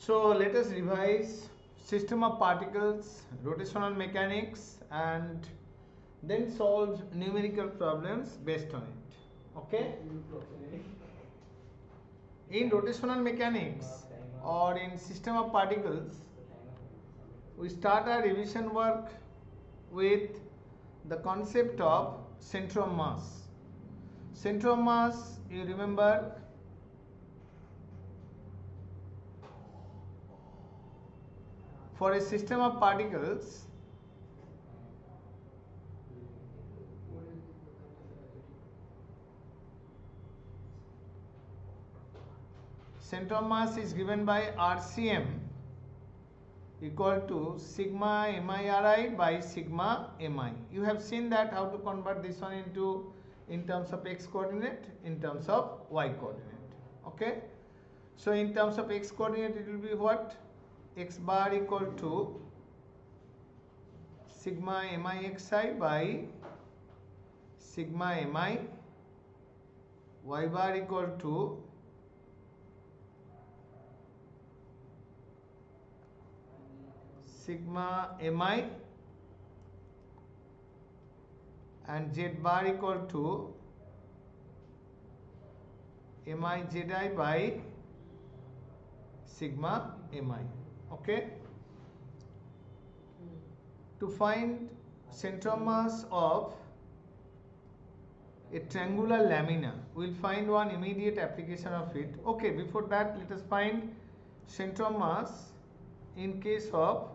So let us revise system of particles, rotational mechanics, and then solve numerical problems based on it. Okay? In rotational mechanics or in system of particles, we start our revision work with the concept of center of mass. Center of mass, you remember, for a system of particles, center of mass is given by RCM equal to sigma MIRI by sigma MI. You have seen that how to convert this one into in terms of x coordinate, in terms of y coordinate. Okay. So in terms of x coordinate, it will be what? X bar equal to sigma MIXI by sigma MI. Y bar equal to sigma MI, and Z bar equal to MI ZI by sigma MI. Okay. To find center of mass of a triangular lamina, we will find one immediate application of it. Okay, before that, let us find center of mass in case of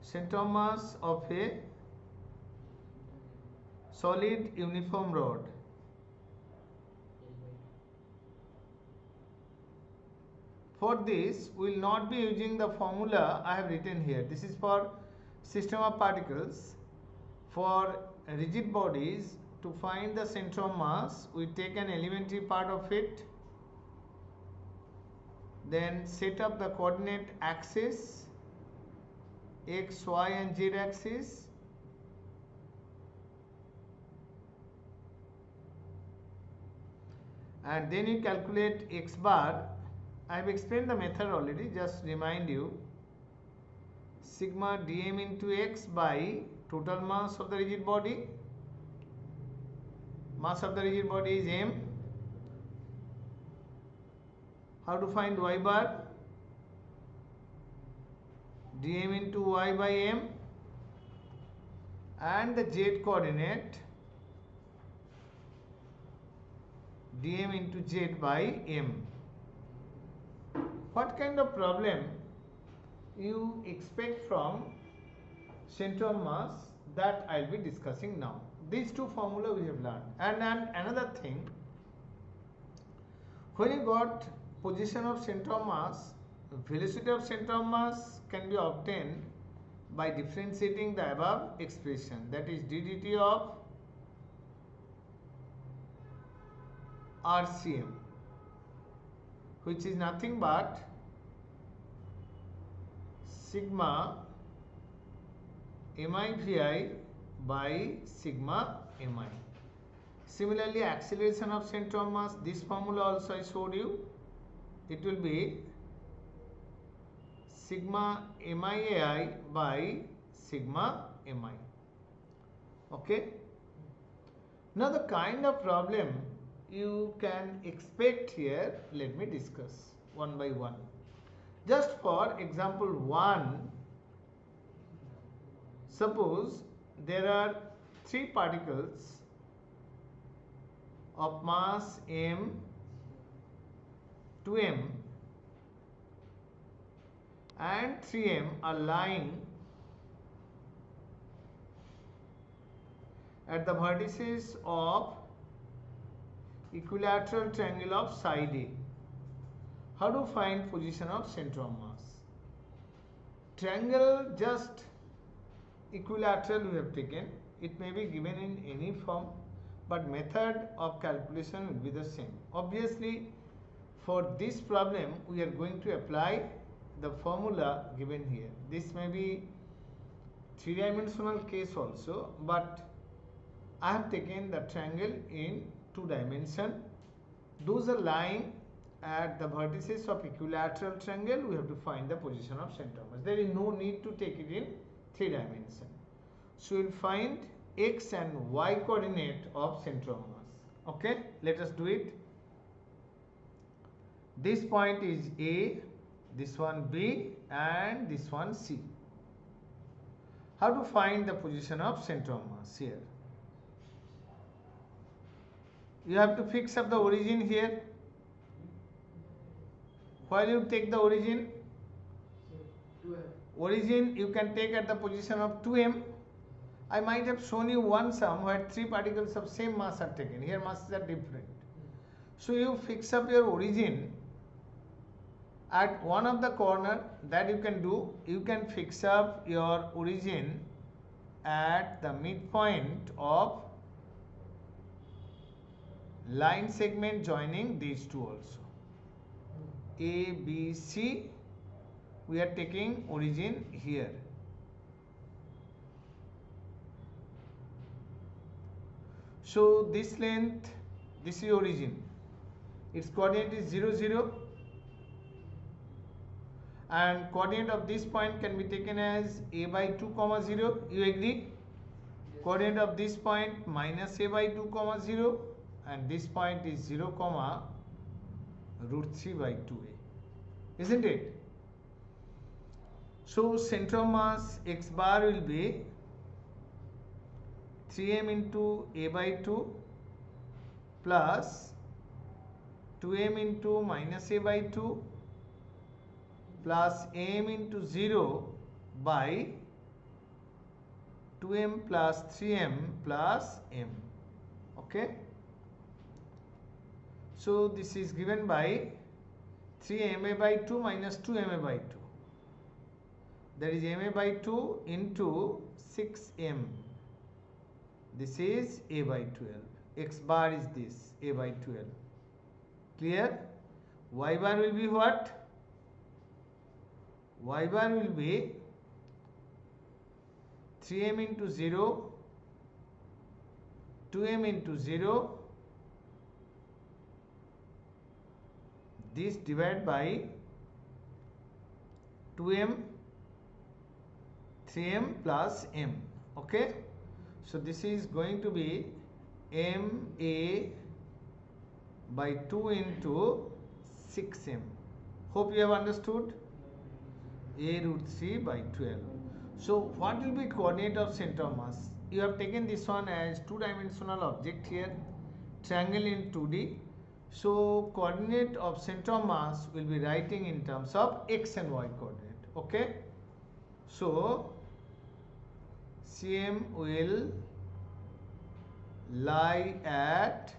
center of mass of a solid uniform rod. For this, we will not be using the formula I have written here. This is for system of particles. For rigid bodies, to find the center of mass, we take an elementary part of it, then set up the coordinate axis, x, y and z axis, and then you calculate x bar. I have explained the method already, just remind you. Sigma dm into x by total mass of the rigid body. Mass of the rigid body is m. How to find y bar? dm into y by m, and the z coordinate dm into z by m. What kind of problem you expect from center of mass, that I will be discussing now. These two formula we have learned. And another thing, when you got position of center of mass, velocity of center of mass can be obtained by differentiating the above expression, that is d dt of RCM, which is nothing but sigma MIVI by sigma MI. Similarly, acceleration of center of mass, this formula also I showed you. It will be sigma MIAI by sigma MI. Okay. Now the kind of problem you can expect here, let me discuss one by one. Just for example 1, suppose there are 3 particles of mass m, 2m and 3m are lying at the vertices of equilateral triangle of side A. How to find position of center of mass? Triangle just equilateral we have taken. It may be given in any form, but method of calculation will be the same. Obviously, for this problem we are going to apply the formula given here. This may be 3-dimensional case also, but I have taken the triangle in 2 dimension. Those are lying at the vertices of equilateral triangle. We have to find the position of center of mass. There is no need to take it in 3 dimension. So we will find x and y coordinate of center of mass. Okay, let us do it. This point is A, this one B, and this one C. How to find the position of center of mass here? You have to fix up the origin here. While you take the origin, you can take at the position of 2m. I might have shown you one sum where 3 particles of same mass are taken. Here masses are different. So you fix up your origin at one of the corner. That you can do. You can fix up your origin at the midpoint of line segment joining these two also. A, B, C. We are taking origin here. So this length, this is origin. Its coordinate is 0, 0. And coordinate of this point can be taken as a by 2 comma 0. You agree? Yes. Coordinate of this point minus a by 2 comma 0. And this point is 0 comma root 3 by 2a. Isn't it? So center of mass x bar will be 3m into a by 2 plus 2m into minus a by 2 plus m into 0 by 2m plus 3m plus m. Okay. So this is given by 3ma by 2 minus 2ma by 2. That is ma by 2 into 6m. This is a by 12. X bar is this, a by 12. Clear? Y bar will be what? Y bar will be 3m into 0, 2m into 0, this divided by 2m, 3m plus m. Okay. So this is going to be ma by 2 into 6m. Hope you have understood. A root 3 by 12. So what will be coordinate of center of mass? You have taken this one as 2-dimensional object here, triangle in 2D. So coordinate of center of mass will be writing in terms of x and y coordinate. Okay. So CM will lie at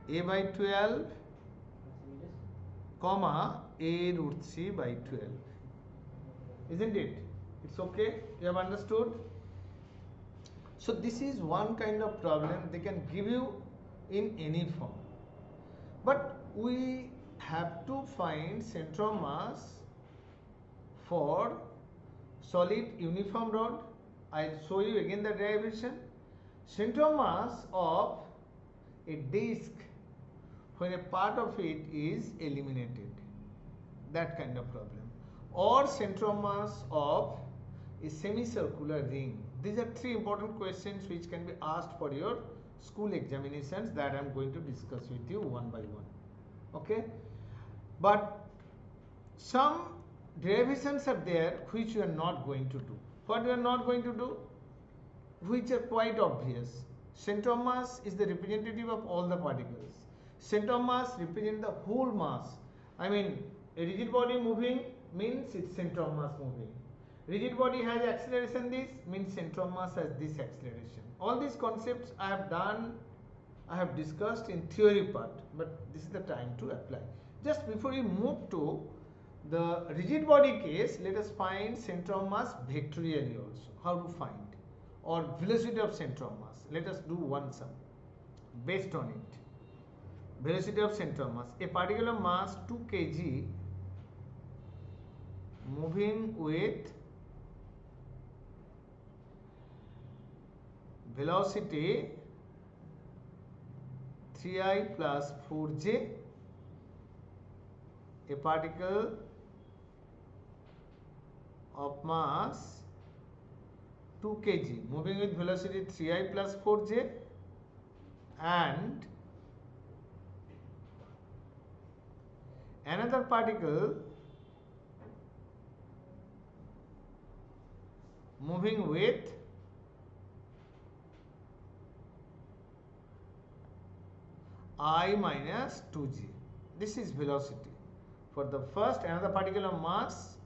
a by 12 comma a root 3 by 12. Isn't it? It's okay? You have understood? So this is one kind of problem they can give you in any form. But we have to find center of mass for solid uniform rod. I'll show you again the derivation. Center of mass of a disc when a part of it is eliminated. That kind of problem. Or center of mass of a semicircular ring. These are 3 important questions which can be asked for your school examinations that I am going to discuss with you one by one. Okay. But some derivations are there which you are not going to do. What you are not going to do? Which are quite obvious. Center of mass is the representative of all the particles. Center of mass represents the whole mass. I mean, a rigid body moving means its center of mass moving. Rigid body has acceleration, this means center of mass has this acceleration. All these concepts I have discussed in theory part, but this is the time to apply. Just before we move to the rigid body case, let us find center of mass vectorially also. How to find? Or velocity of center of mass. Let us do one sum based on it. Velocity of center of mass. A particle of mass 2 kg moving with velocity 3i plus 4j, a particle of mass 2 kg moving with velocity 3i plus 4j, and another particle moving with I minus 2g. This is velocity. For the first, another particle of mass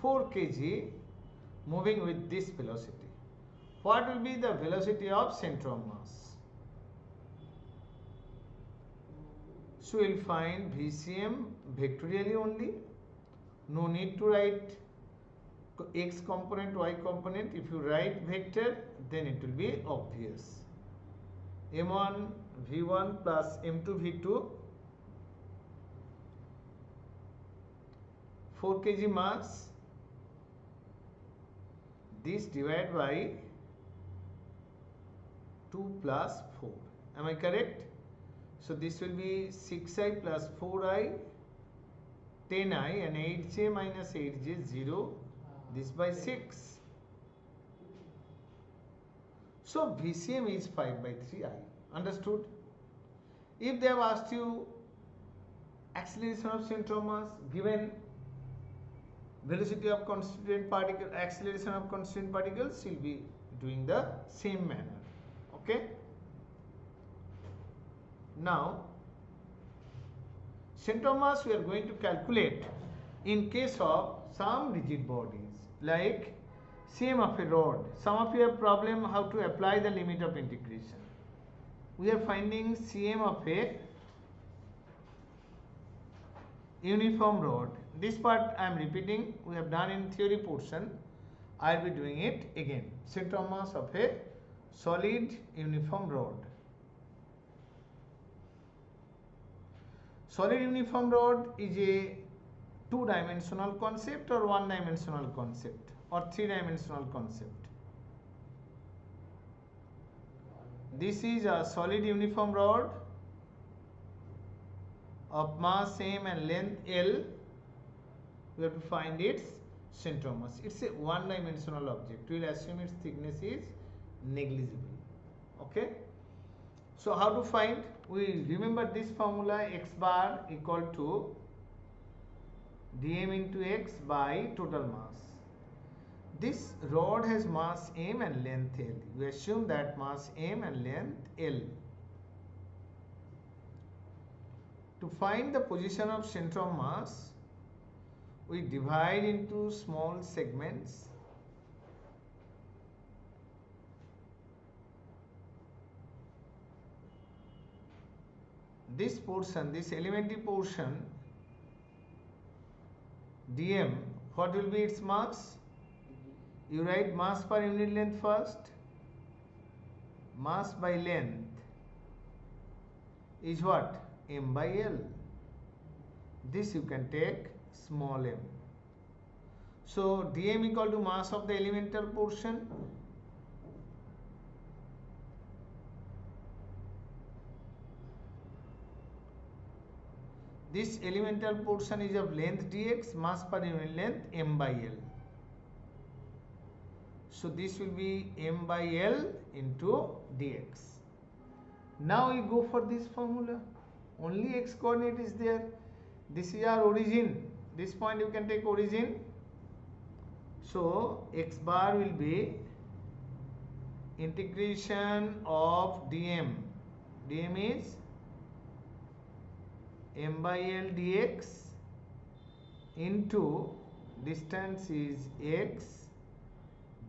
(4 kg) moving with this velocity. What will be the velocity of center of mass? So we will find VCM vectorially only. No need to write x component, y component. If you write vector, then it will be obvious. M1 V1 plus M2 V2, 4 kg mass, this divided by 2 plus 4. Am I correct? So this will be 6i plus 4i, 10i, and 8j minus 8j, 0. This by 6. So VCM is 5 by 3i. Understood? If they have asked you acceleration of center of mass given velocity of constituent particle, acceleration of constituent particles, you will be doing the same manner. Okay? Now, center of mass we are going to calculate in case of some rigid bodies like CM of a rod. Some of you have problem how to apply the limit of integration. We are finding CM of a uniform rod. This part I am repeating, we have done in theory portion. I will be doing it again. Center of mass of a solid uniform rod. Solid uniform rod is a two-dimensional concept or one-dimensional concept or three-dimensional concept. This is a solid uniform rod of mass m and length L. We have to find its center of mass. It's a one-dimensional object. We will assume its thickness is negligible. Okay. So how to find? We remember this formula: x bar equal to dm into x by total mass. This rod has mass m and length L. We assume that mass m and length L. To find the position of center of mass, we divide into small segments. This portion, this elementary portion, dm, what will be its mass? You write mass per unit length first. Mass by length is what? M by L. This you can take small m. So dm equal to mass of the elemental portion. This elemental portion is of length dx, mass per unit length m by L. So this will be m by L into dx. Now we go for this formula. Only x coordinate is there. This is our origin. This point you can take origin. So x bar will be integration of dm. dm is m by L dx into distance is x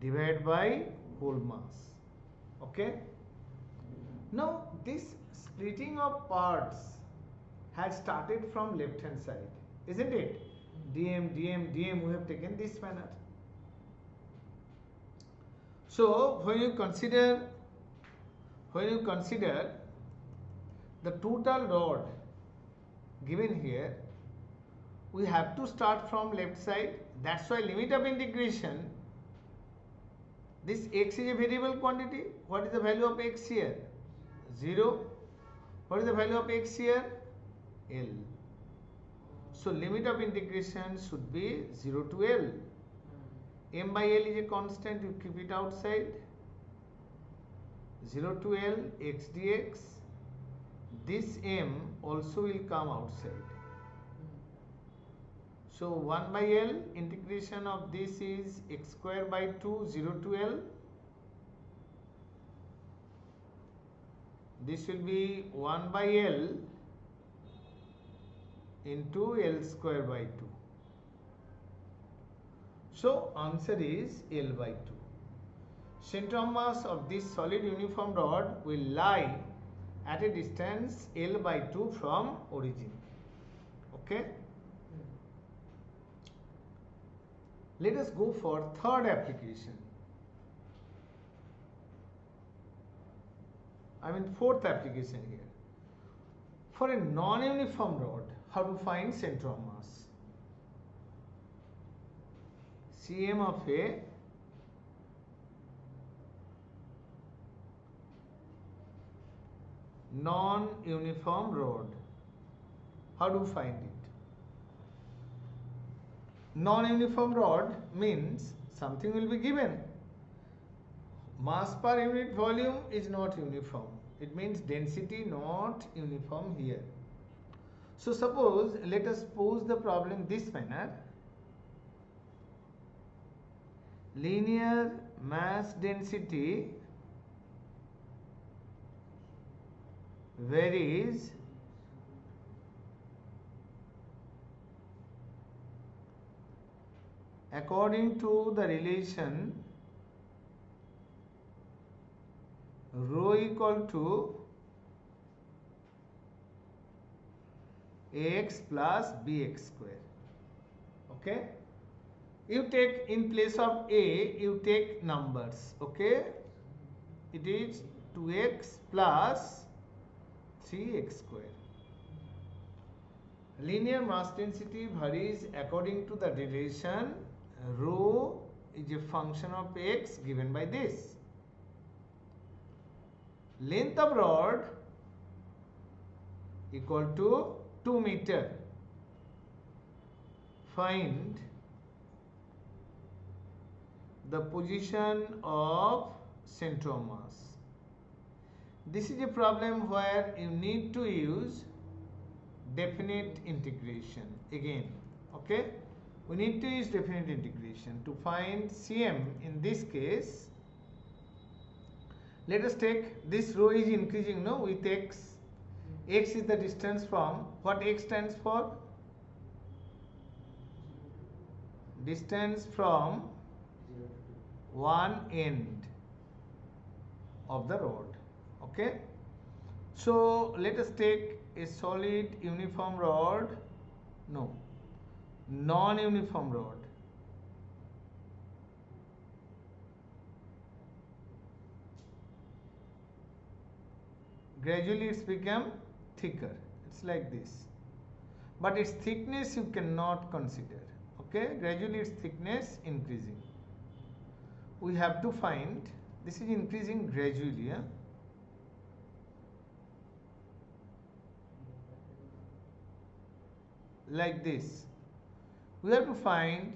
divided by whole mass. Okay. Now this splitting of parts has started from left hand side, isn't it? dm, dm, dm, we have taken this manner. So when you consider the total rod given here, we have to start from left side. That's why limit of integration This x is a variable quantity. What is the value of x here? 0. What is the value of x here? L. So limit of integration should be 0 to L. M by L is a constant, you keep it outside. 0 to L x dx. This m also will come outside. So 1 by L, integration of this is x square by 2, 0 to L. This will be 1 by L into L square by 2. So answer is L by 2. Center of mass of this solid uniform rod will lie at a distance L by 2 from origin. Okay. Let us go for third application. Fourth application here. For a non-uniform rod, how to find center of mass? Cm of a non-uniform rod. How do you find it? Non-uniform rod means something will be given. Mass per unit volume is not uniform. It means density not uniform here. So suppose, let us pose the problem this manner. Linear mass density varies according to the relation rho equal to ax plus bx square. Okay, you take in place of a, you take numbers. Okay, it is 2x plus 3x square. Linear mass density varies according to the relation rho is a function of x given by this. Length of rod equal to 2 meter. Find the position of center of mass. This is a problem where you need to use definite integration again. Okay, we need to use definite integration to find Cm. In this case, let us take this rho is increasing, no, with x. X is the distance from, what x stands for? Distance from one end of the rod. Okay, so let us take a solid uniform rod, no, non-uniform rod. Gradually it's become thicker. It's like this, but its thickness you cannot consider. Okay, gradually its thickness increasing. We have to find, this is increasing gradually. Yeah? Like this. We have to find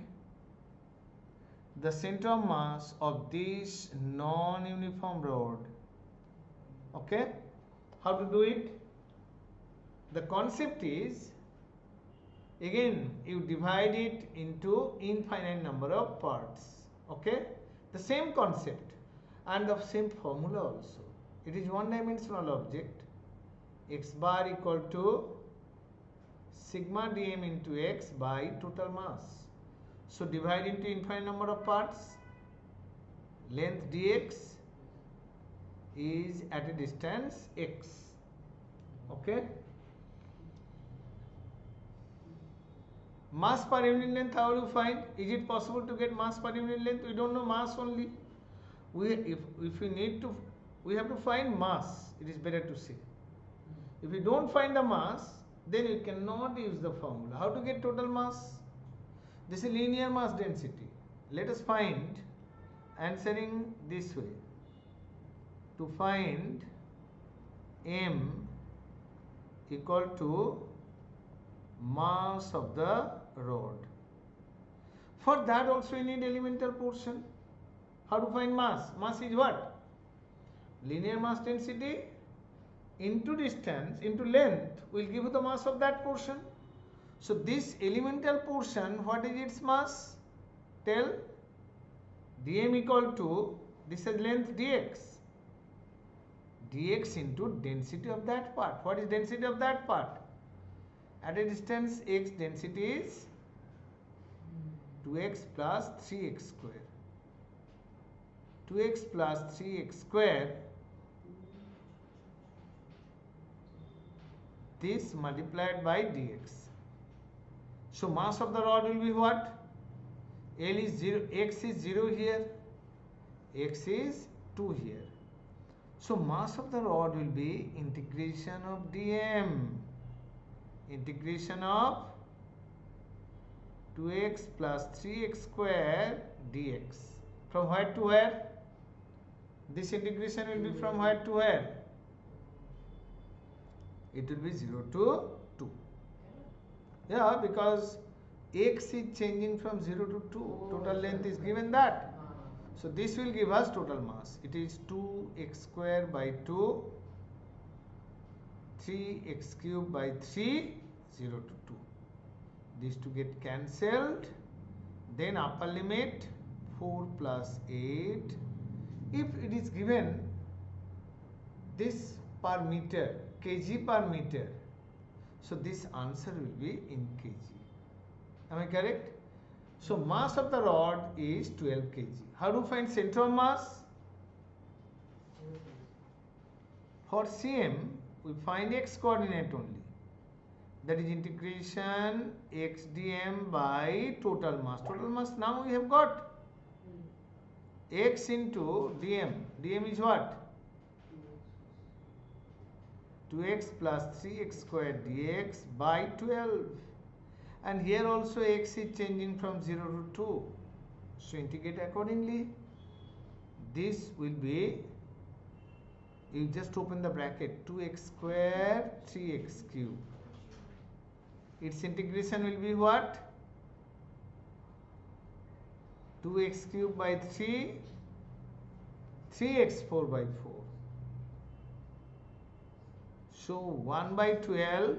the center of mass of this non-uniform rod. Okay, how to do it? The concept is, again you divide it into infinite number of parts. Okay, the same concept and the same formula also. It is one dimensional object. X bar equal to sigma dm into x by total mass. So divide into infinite number of parts. Length dx is at a distance x. Okay, mass per unit length, how do you find? Is it possible to get mass per unit length? We don't know mass only. If we need to, we have to find mass. It is better to say. If you don't find the mass, then you cannot use the formula. How to get total mass? This is linear mass density. Let us find answering this way. To find M equal to mass of the rod. For that also you need elemental portion. How to find mass? Mass is what? Linear mass density into distance into length will give you the mass of that portion. So this elemental portion, what is its mass? Tell. dm equal to, this is length dx. dx into density of that part. What is density of that part? At a distance x, density is 2x plus 3x square. 2x plus 3x square, this multiplied by dx. So mass of the rod will be what? L is 0, x is 0 here, x is 2 here. So mass of the rod will be integration of dm, integration of 2x plus 3x square dx. From where to where? This integration will be from where to where? It will be 0 to 2. Yeah, because x is changing from 0 to 2. Total length is given that. So this will give us total mass. It is 2x square by 2, 3x cube by 3, 0 to 2. These two get cancelled. Then upper limit 4 plus 8. If it is given this per meter, kg per meter, so this answer will be in kg. Am I correct? So mass of the rod is 12 kg. How to find center of mass? For cm, we find x coordinate only. That is integration x dm by total mass. Total mass now we have got. X into dm. dm is what? 2x plus 3x square dx by 12. And here also x is changing from 0 to 2. So integrate accordingly. This will be, you just open the bracket, 2x square 3x cube. Its integration will be what? 2x cube by 3, 3x 4 by 4. So 1 by 12,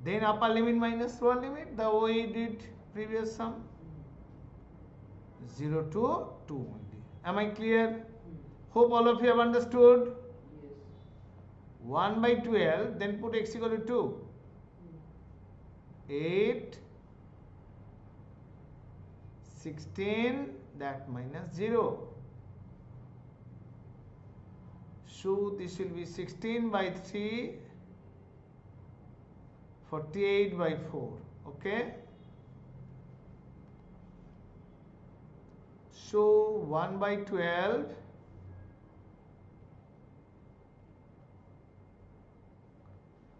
then upper limit minus lower limit, the way we did previous sum, 0 to 2 only. Am I clear? Hope all of you have understood. 1 by 12, then put x equal to 2. 8, 16, that minus 0. So this will be 16 by 3, 48 by 4. Okay. So 1 by 12,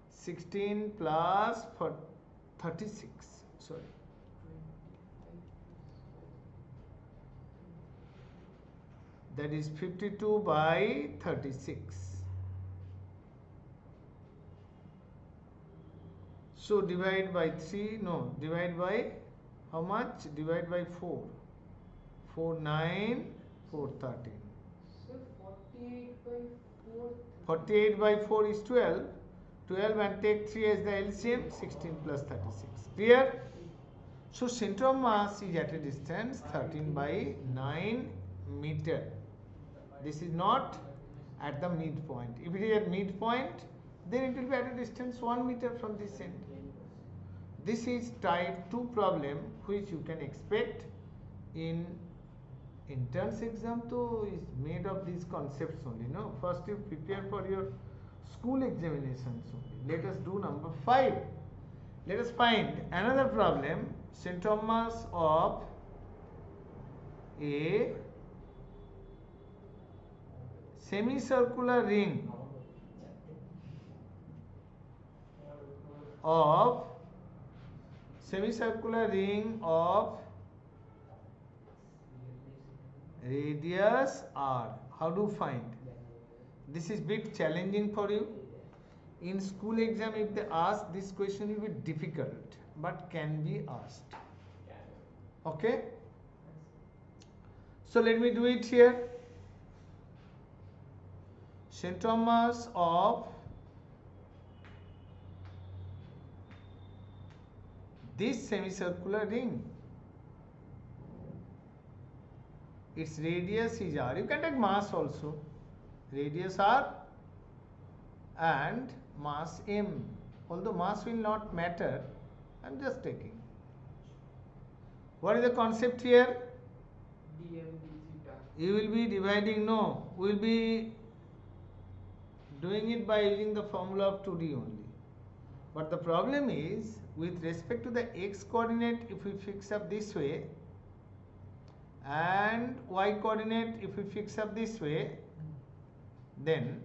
16 plus 36. Sorry. That is 52 by 36. So divide by 3, no, divide by how much? Divide by 4. 4, 9, 4, 13. So 48 by 4. 48 by 4 is 12. 12 and take 3 as the LCM, 16 plus 36. Clear? So center of mass is at a distance 13 by 9 meter. This is not at the midpoint. If it is at midpoint, then it will be at a distance 1 meter from this end. This is type 2 problem which you can expect in entrance exam, so is made of these concepts only. No, first you prepare for your school examinations only. Let us do number 5. Let us find another problem. Center of mass of a semicircular ring semicircular ring of radius r. How do you find? This is bit challenging for you. In school exam, if they ask this question, it will be difficult, but can be asked. Okay? So let me do it here. Center of mass of this semicircular ring, its radius is r. You can take mass also. Radius r and mass m. Although mass will not matter, I am just taking. What is the concept here? dm d theta. You will be dividing, no, we will be doing it by using the formula of 2D only. But the problem is, with respect to the x coordinate, if we fix up this way, and y coordinate if we fix up this way, then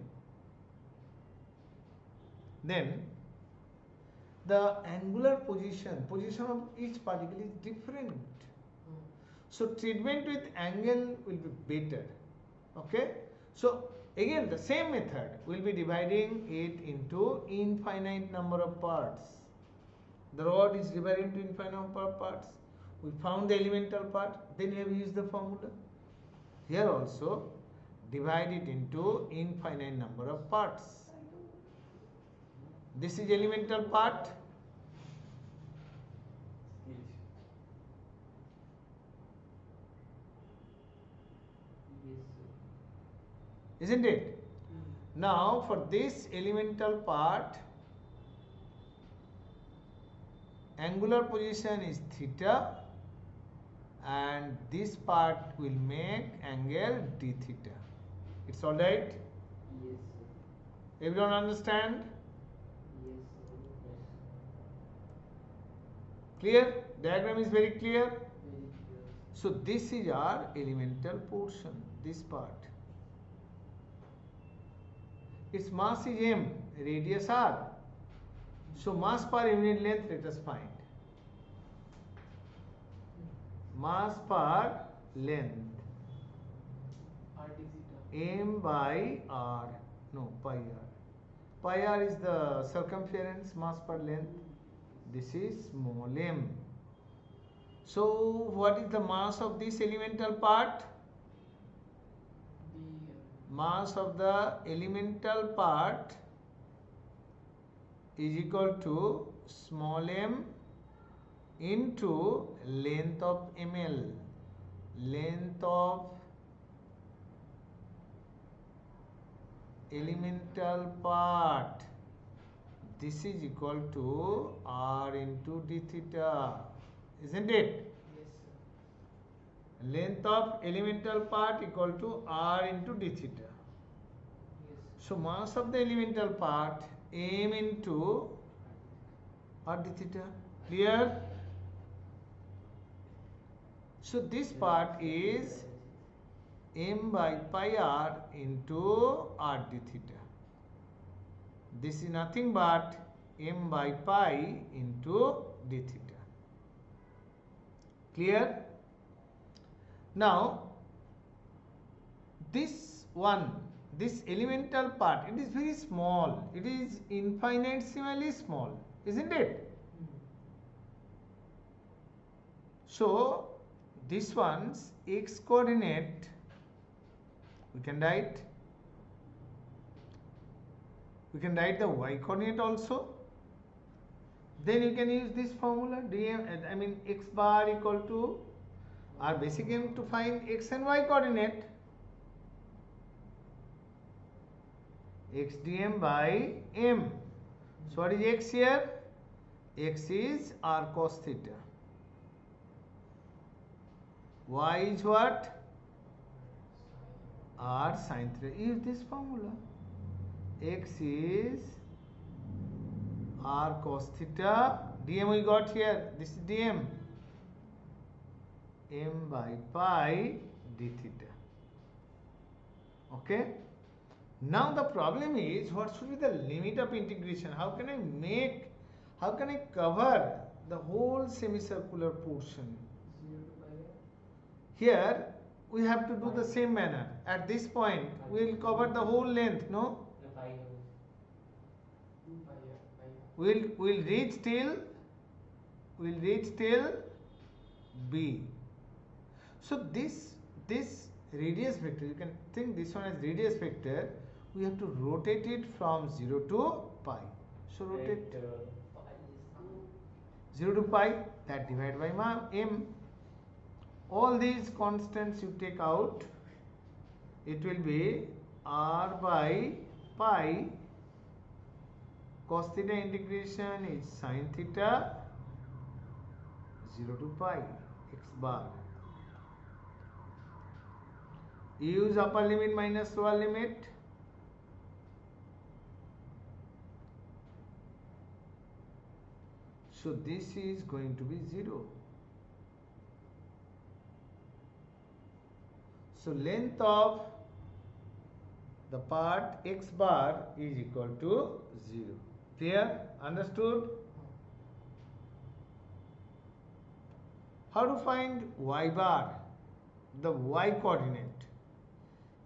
the angular position of each particle is different. So treatment with angle will be better. Okay? So again the same method, we will be dividing it into infinite number of parts. The rod is divided into infinite number of parts. We found the elemental part, then we have used the formula. Here also divide it into infinite number of parts. This is elemental part. Isn't it? Now for this elemental part, angular position is theta, and this part will make angle d theta. It's all right? Yes, sir. Everyone understand? Yes, sir. Clear? Diagram is very clear. Very clear. So this is our elemental portion, this part. Its mass is m, radius r. So mass per unit length, let us find. Mass per length, r d theta. m by r, no, pi r. Pi r is the circumference, mass per length. This is small m. So what is the mass of this elemental part? Mass of the elemental part is equal to small m into length of ml. Length of elemental part. This is equal to r into d theta. Isn't it? Yes, sir. Length of elemental part equal to r into d theta. Yes. So mass of the elemental part m into r d theta. Clear? So this part is m by pi r into r d theta. This is nothing but m by pi into d theta. Clear? Now this one, this elemental part, it is very small. It is infinitesimally small, isn't it? So this one's x coordinate we can write. We can write the y coordinate also. Then you can use this formula dm, x bar equal to our basic aim to find x and y coordinate. X dm by m. So what is x here? X is r cos theta. Y is what? R sin theta. Use this formula. X is r cos theta. Dm we got here. This is dm. M by pi d theta. Okay. Now the problem is, what should be the limit of integration? How can I cover the whole semicircular portion. 0 to pi r. Here we have to do the same manner. At this point we will cover the whole length, no? 2 pi r. We'll reach till B. So this radius vector, you can think this one as radius vector, we have to rotate it from 0 to pi. So rotate 0 to pi, that divided by m. All these constants you take out, it will be r by pi. Cos theta integration is sin theta 0 to pi x bar. Use upper limit minus lower limit. So this is going to be 0. So length of the part x bar is equal to 0. Clear? Understood? How to find y bar, the y coordinate?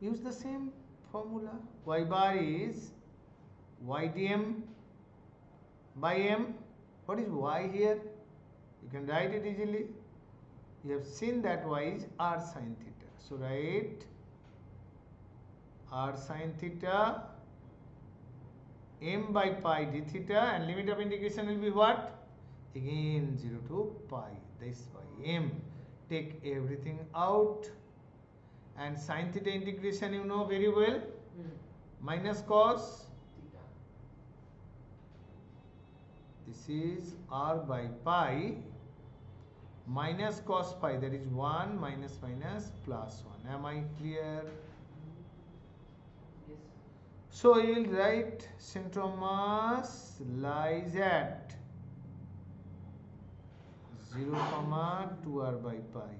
Use the same formula. Y bar is y dm by m. What is y here? You can write it easily. You have seen that y is r sin theta. So write r sin theta m by pi d theta, and limit of integration will be what? Again 0 to pi. This by m. Take everything out, and sin theta integration you know very well. Minus cos. This is r by pi minus cos pi, that is 1 minus minus plus 1. Am I clear? Yes. So you will write center of mass lies at 0, 2r by pi.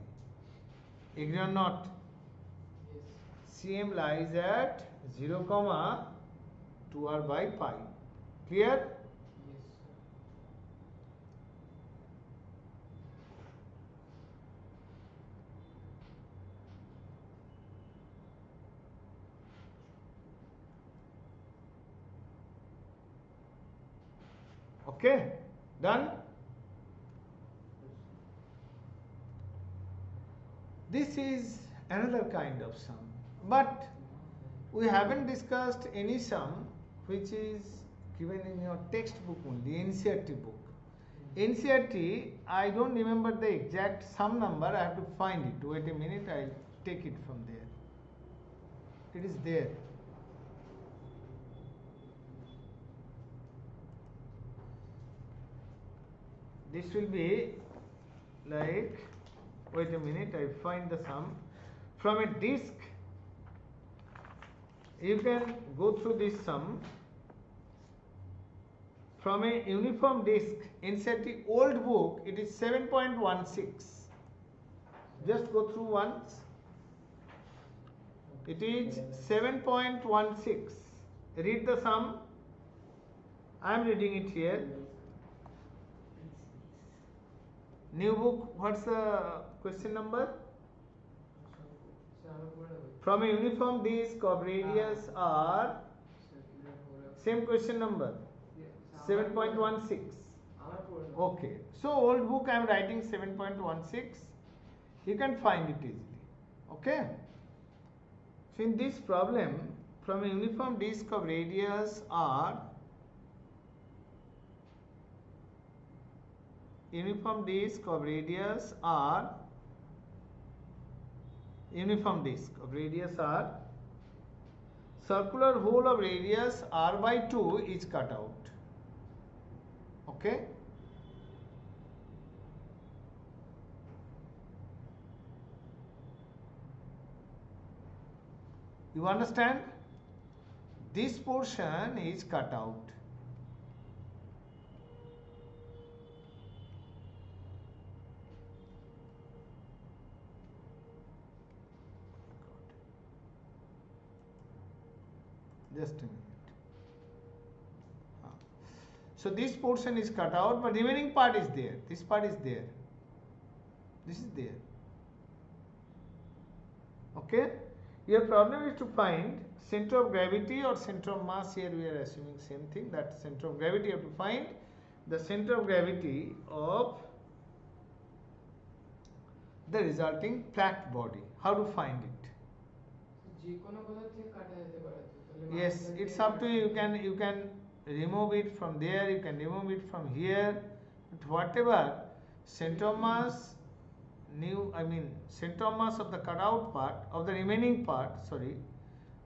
Agree or not? Yes. CM lies at 0, 2r by pi. Clear? Yes, sir. Okay, done? This is another kind of sum, but we haven't discussed any sum which is given in your textbook only, NCERT book. NCERT, I don't remember the exact sum number, I have to find it. Wait a minute, I'll take it from there. It is there. This will be like, wait a minute, I find the sum. From a disk, you can go through this sum. From a uniform disk, NCERT old book, it is 7.16. Just go through once. It is 7.16. Read the sum. I am reading it here. New book, what's the question number? From a uniform disk of radius r, same question number, 7.16. Okay, so old book I am writing 7.16. You can find it easily. Okay. So in this problem, from a uniform disk of radius r, uniform disk of radius r, circular hole of radius r by 2 is cut out. Okay. You understand? This portion is cut out. Just a minute. So this portion is cut out, but remaining part is there. This part is there. This is there. Okay? Your problem is to find center of gravity or center of mass. Here we are assuming same thing, that center of gravity. You have to find the center of gravity of the resulting flat body. How to find it? Yes, it's up to you. You can remove it from there, you can remove it from here, but whatever center of mass center of mass of the cutout part, of the remaining part,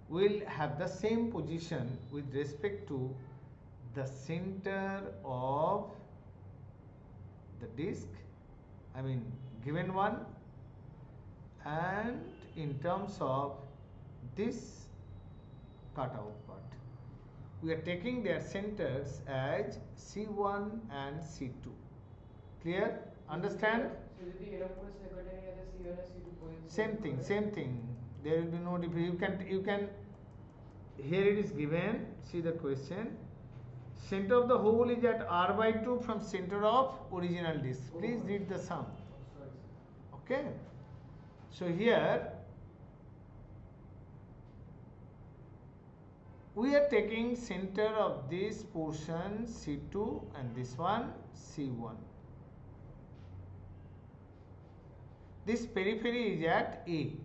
will have the same position with respect to the center of the disc, given one, and in terms of this cutout part. We are taking their centers as C1 and C2. Clear? Understand? Same thing. There will be no difference. You can. Here it is given. See the question. Center of the hole is at r/2 from center of original disc. Please read the sum. Okay. So here we are taking center of this portion C2 and this one C1. This periphery is at A.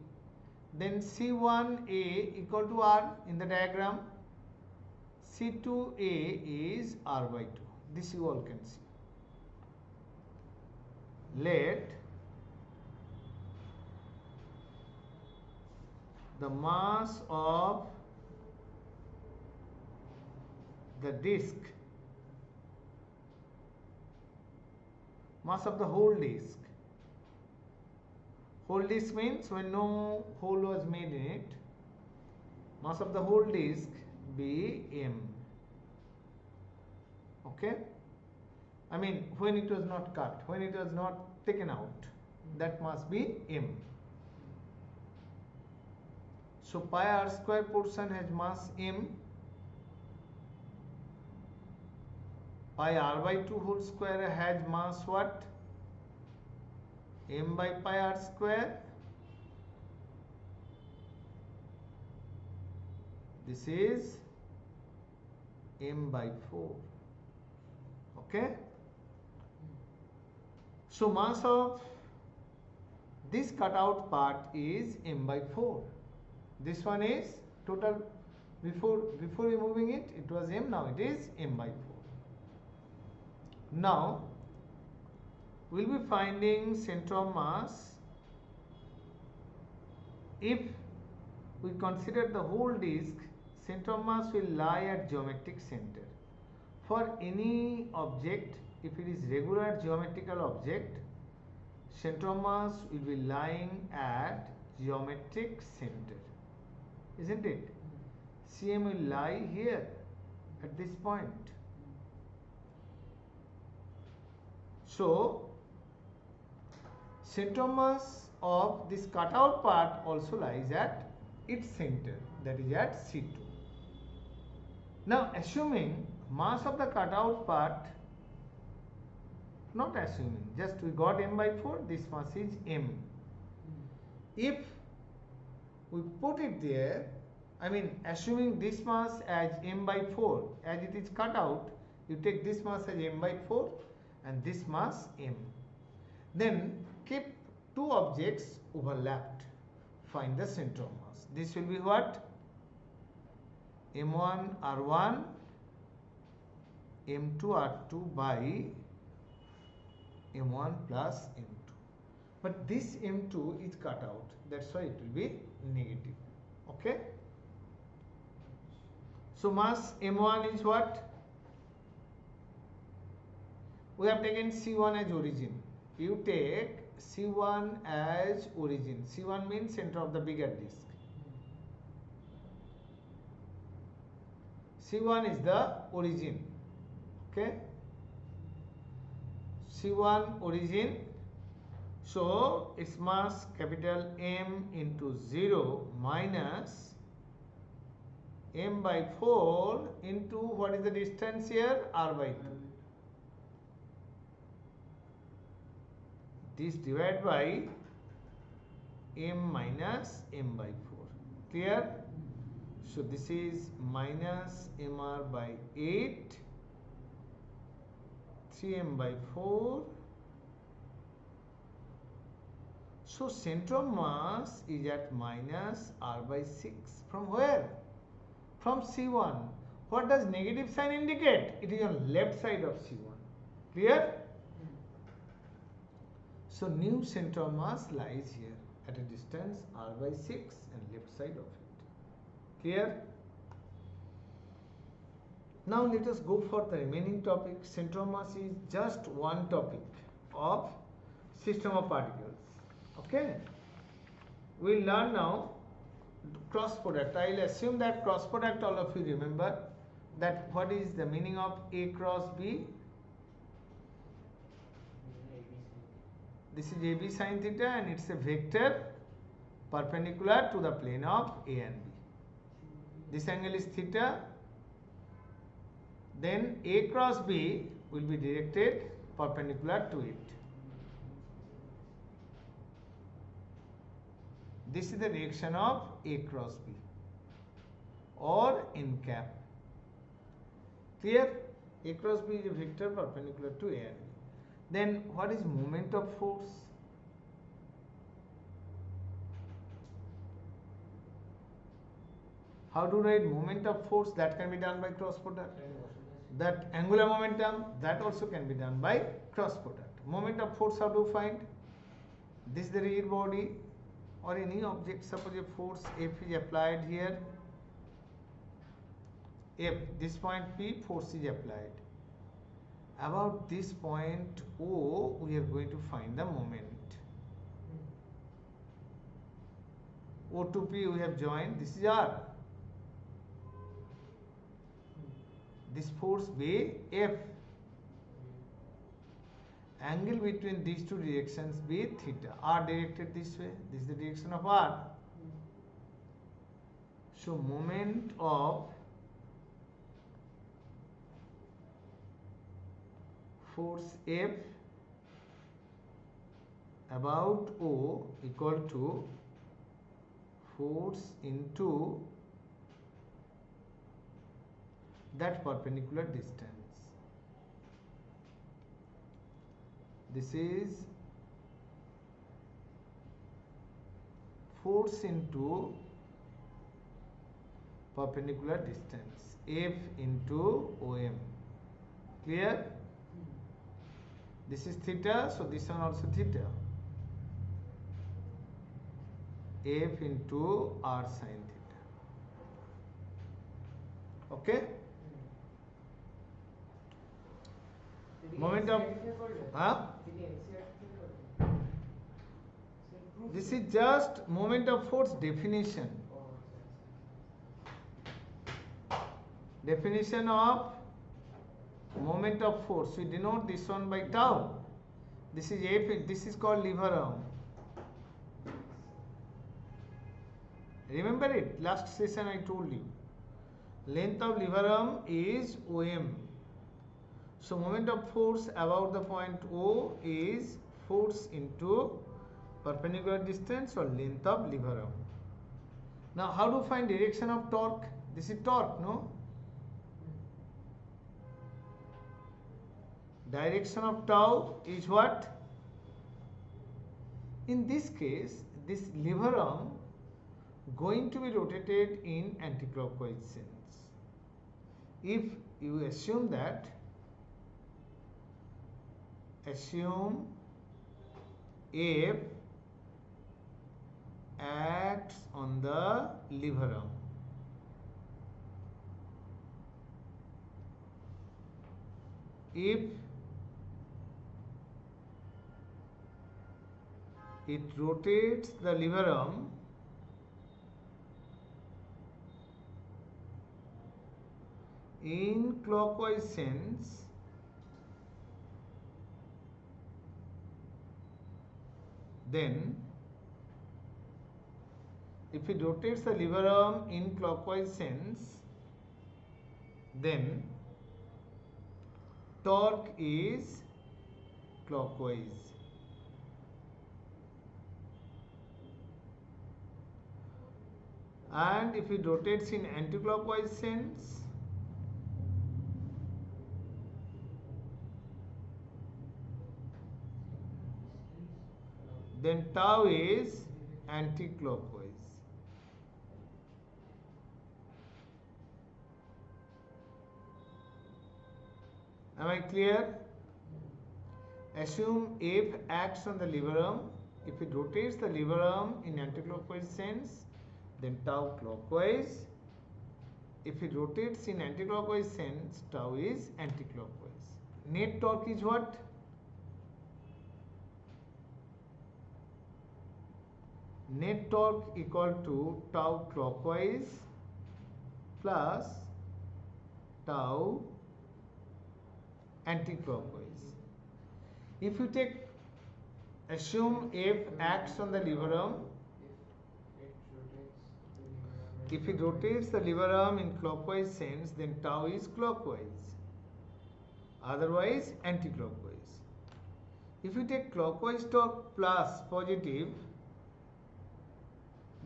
Then C1A equal to R in the diagram. C2A is r/2. This you all can see. Let the mass of the disc, mass of the whole disc. Whole disc means when no hole was made in it. Mass of the whole disc be m. Okay? When it was not cut, when it was not taken out, that must be m. So pi r square portion has mass m. Pi r/2 whole square has mass what? M by pi r square. This is m by 4. Okay? So mass of this cutout part is m by 4. This one is total. Before removing it, it was m. Now it is m by 4. Now we will be finding center of mass if we consider the whole disc. Center of mass will lie at geometric center. For any object, if it is regular geometrical object, center of mass will be lying at geometric center, isn't it? CM will lie here at this point. So center of mass of this cutout part also lies at its center, that is at C2. Now assuming mass of the cutout part, not assuming, just we got m by 4, this mass is m. If we put it there, assuming this mass as m by 4, as it is cut out, you take this mass as m by 4 and this mass m. Then keep two objects overlapped. Find the center of mass. This will be what? m1 r1, m2 r2 by m1 plus m2. But this m2 is cut out. That's why it will be negative. Okay? So mass m1 is what? We have taken C1 as origin. You take C1 as origin. C1 means center of the bigger disc. C1 is the origin. Okay? C1 origin. So its mass capital M into 0 minus m by 4 into what is the distance here? R by 2. This divided by m minus m by 4. Clear? So this is minus mr by 8, 3m by 4. So center of mass is at minus r by 6. From where? From C1. What does negative sign indicate? It is on left side of C1. Clear? So new center of mass lies here at a distance r by 6 and left side of it. Clear? Now let us go for the remaining topic. Center of mass is just one topic of system of particles. Okay? We'll learn now cross product. I'll assume that cross product all of you remember that what is the meaning of A cross B? This is AB sin theta and it's a vector perpendicular to the plane of A and B. This angle is theta. Then A cross B will be directed perpendicular to it. This is the direction of A cross B or n cap. Clear? A cross B is a vector perpendicular to A and B. Then what is moment of force? How to write moment of force? That can be done by cross product. That angular momentum, that also can be done by cross product. Moment of force, how to find? This is the rear body or any object. Suppose a force F is applied here. F, this point P, force is applied. About this point O, we are going to find the moment. O to P we have joined. This is R. This force be F. Angle between these two directions be theta. R directed this way. This is the direction of R. So moment of force F about O equal to force into that perpendicular distance. This is force into perpendicular distance, F into OM. Clear? This is theta, so this one also theta. F into R sin theta. Okay? Moment of this is just moment of force definition. Definition of moment of force. We denote this one by tau. This is F. This is called lever arm. Remember it? Last session I told you. Length of lever arm is OM. So moment of force about the point O is force into perpendicular distance or length of lever arm. Now how to find direction of torque? This is torque, no? Direction of tau is what? In this case, this lever arm going to be rotated in anticlockwise sense. If you assume that, assume F acts on the lever arm. If it rotates the lever arm in clockwise sense, then if it rotates the lever arm in clockwise sense, then torque is clockwise. And if it rotates in anti-clockwise sense, then tau is anti-clockwise. Am I clear? Assume F acts on the lever arm. If it rotates the lever arm in anti-clockwise sense, then tau clockwise. If it rotates in anti-clockwise sense, tau is anti-clockwise. Net torque is what? Net torque equal to tau clockwise plus tau anti-clockwise. If you assume F acts on the lever arm, if it rotates the lever arm in clockwise sense, then tau is clockwise, otherwise anti-clockwise. If you take clockwise torque plus positive,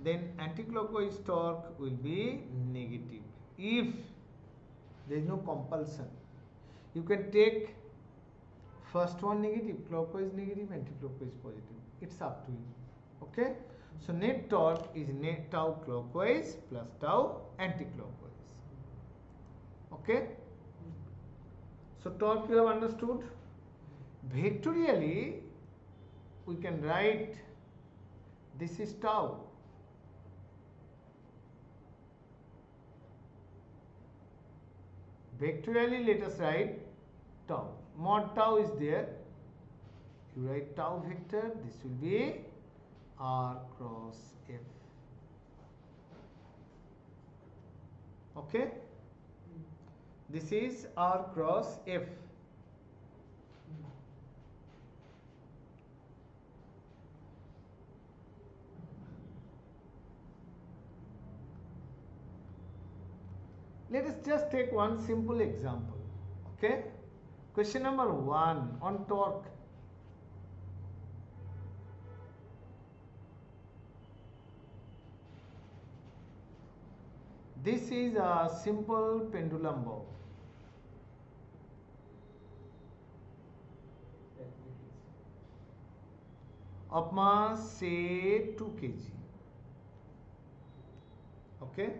then anti-clockwise torque will be negative. If there is no compulsion, you can take first one negative, clockwise negative, anti-clockwise positive. It's up to you. Okay? So net torque is net tau clockwise plus tau anti-clockwise. Okay? So torque you have understood. Vectorially, we can write this is tau. Vectorially, let us write tau. Mod tau is there. You write tau vector. This will be R cross F. Okay? This is R cross F. Let us just take one simple example. Okay? Question number 1 on torque. This is a simple pendulum bob of mass say 2 kg. Okay?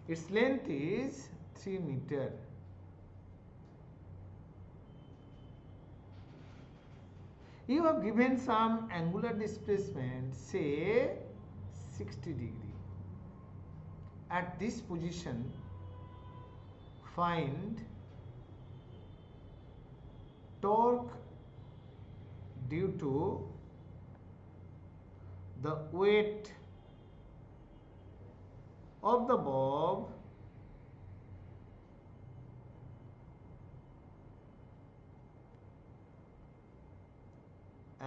Its length is 3 meter. You have given some angular displacement, say 60 degree. At this position, find torque due to the weight of the bob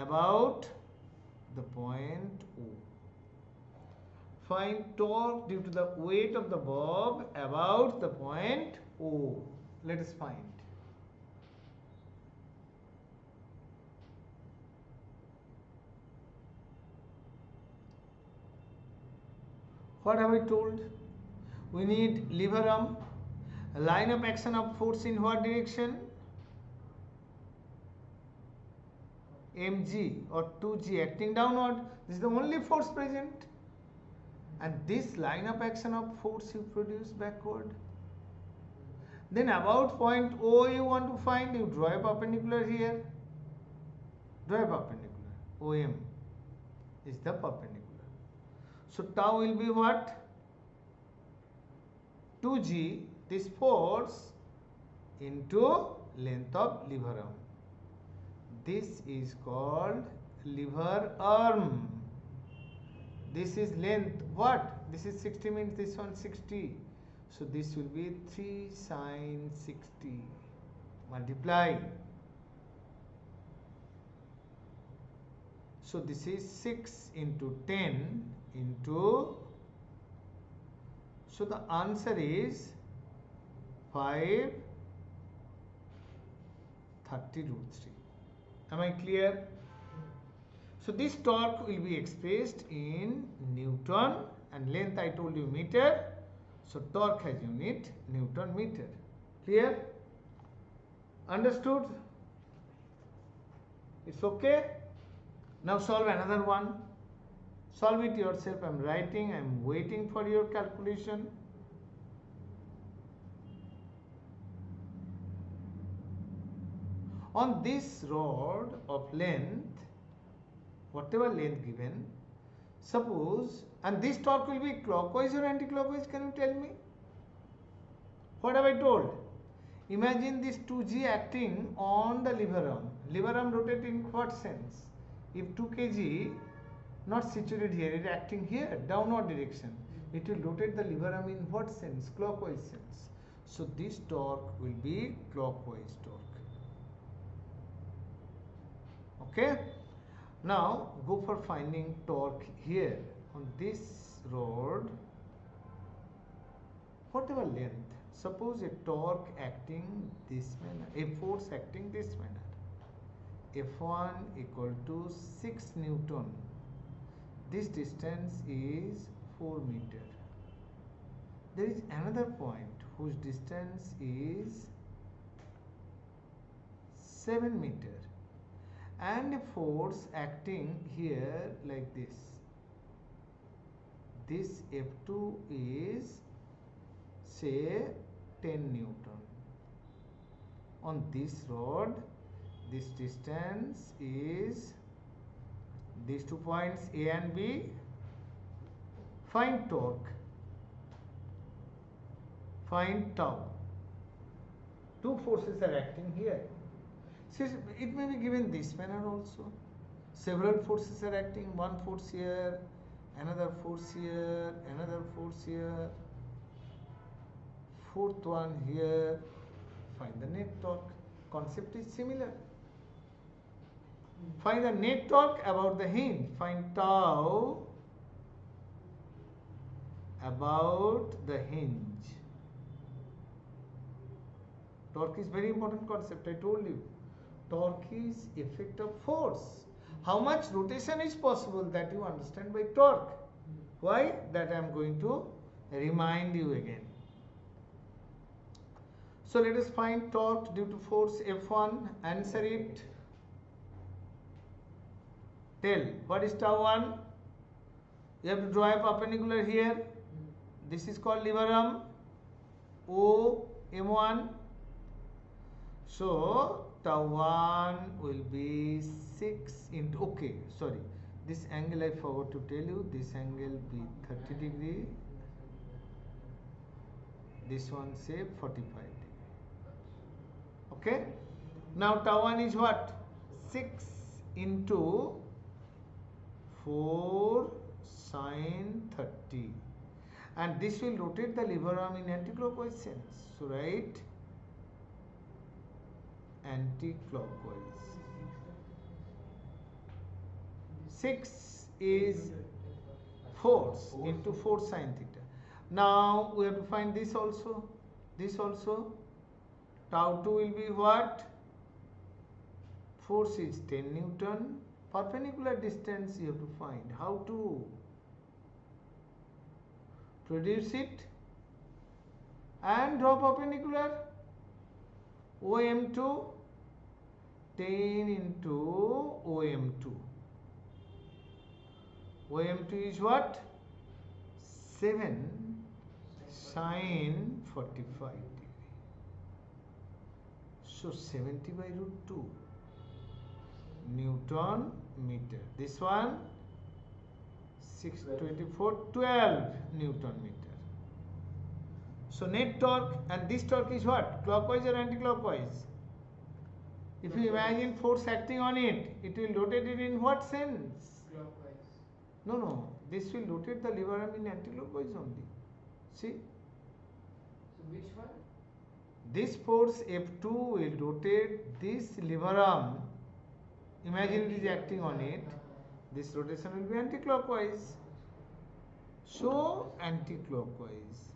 about the point O. Find torque due to the weight of the bob about the point O. Let us find. What have I told? We need lever arm, a line of action of force in what direction? mg or 2g acting downward. This is the only force present. And this line of action of force you produce backward. Then about point O you want to find, you draw a perpendicular here. Draw a perpendicular. OM is the perpendicular. So tau will be what? 2g, this force, into length of lever arm. This is called lever arm. This is length. What? This is 60 means this one 60. So this will be 3 sine 60. Multiply. So this is 6 into 10 into. So the answer is 530 root 3. Am I clear? So this torque will be expressed in Newton, and length I told you meter. So torque has unit Newton meter. Clear? Understood? It's okay? Now solve another one. Solve it yourself. I am writing. I am waiting for your calculation. On this rod of length, whatever length given, suppose, and this torque will be clockwise or anti-clockwise, can you tell me? What have I told? Imagine this 2G acting on the lever arm. Lever arm rotate in what sense? If 2 kg not situated here, it is acting here, downward direction. It will rotate the lever arm in what sense? Clockwise sense. So this torque will be clockwise torque. Okay? Now go for finding torque here on this rod, whatever length. Suppose a torque acting this manner, a force acting this manner. F1 equal to 6 Newton. This distance is 4 meter. There is another point whose distance is 7 meter. And a force acting here like this. This F2 is, say, 10 Newton. On this rod, this distance is these 2 points A and B. Find torque. Find tau. 2 forces are acting here. So it may be given this manner also. Several forces are acting. One force here, another force here, another force here, fourth one here. Find the net torque. Concept is similar. Find the net torque about the hinge. Find tau about the hinge. Torque is very important concept, I told you. Torque is effect of force. How much rotation is possible, that you understand by torque. Why? That I am going to remind you again. So let us find torque due to force F1. Answer it. Tell, what is tau 1? You have to draw a perpendicular here. This is called lever arm. O, M1. So tau 1 will be 6 into, okay, sorry, this angle I forgot to tell you, this angle be 30 degree, this one say 45 degree. Okay? Now tau 1 is what? 6 into 4 sine 30, and this will rotate the lever arm in anti-clockwise sense. So write anti-clockwise. 6 is force into 4 sine theta. Now we have to find this also. This also. Tau 2 will be what? Force is 10 Newton. Perpendicular distance you have to find. How to produce it and draw perpendicular. OM2 10 into OM2. OM2 is what? 7 sine 45 degree. So 70 by root 2 Newton meter. This one 624 12 Newton meter. So net torque, and this torque is what? Clockwise or anti-clockwise? If you imagine force acting on it, it will rotate it in what sense? Clockwise. No. This will rotate the lever arm in anti-clockwise only. See? So which one? This force F2 will rotate this lever arm. Imagine it is acting on it. This rotation will be anti-clockwise. So anti-clockwise.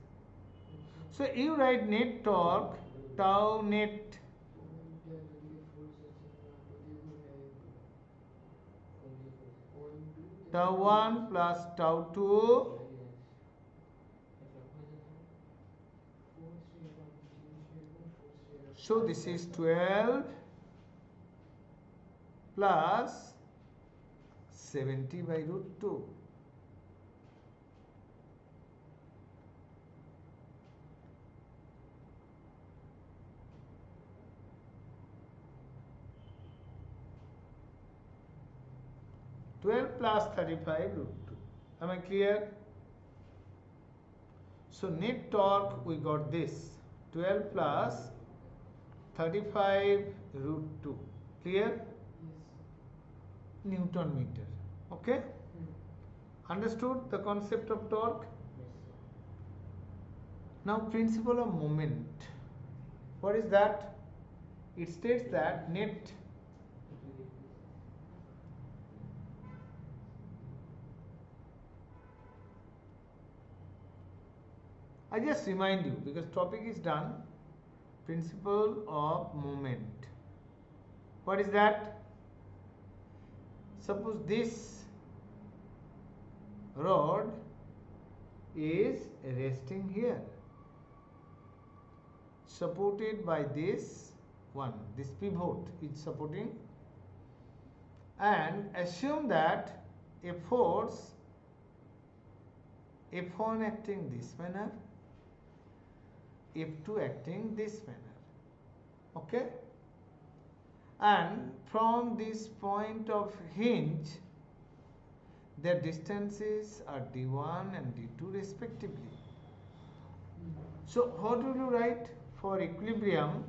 So you write net torque tau net tau 1 plus tau 2. So this is 12 plus 70 by root 2. Plus 35 root 2. Am I clear? So net torque we got this 12 plus 35 root 2. Clear? Yes. Newton meter. Okay? Understood the concept of torque? Now principle of moment. What is that? It states that net I just remind you because topic is done. Principle of moment. What is that? Suppose this rod is resting here, supported by this one. This pivot is supporting, and assume that a force F1 acting this manner, F2 acting this manner. Okay? And from this point of hinge, their distances are d1 and d2 respectively. So what will you write for equilibrium?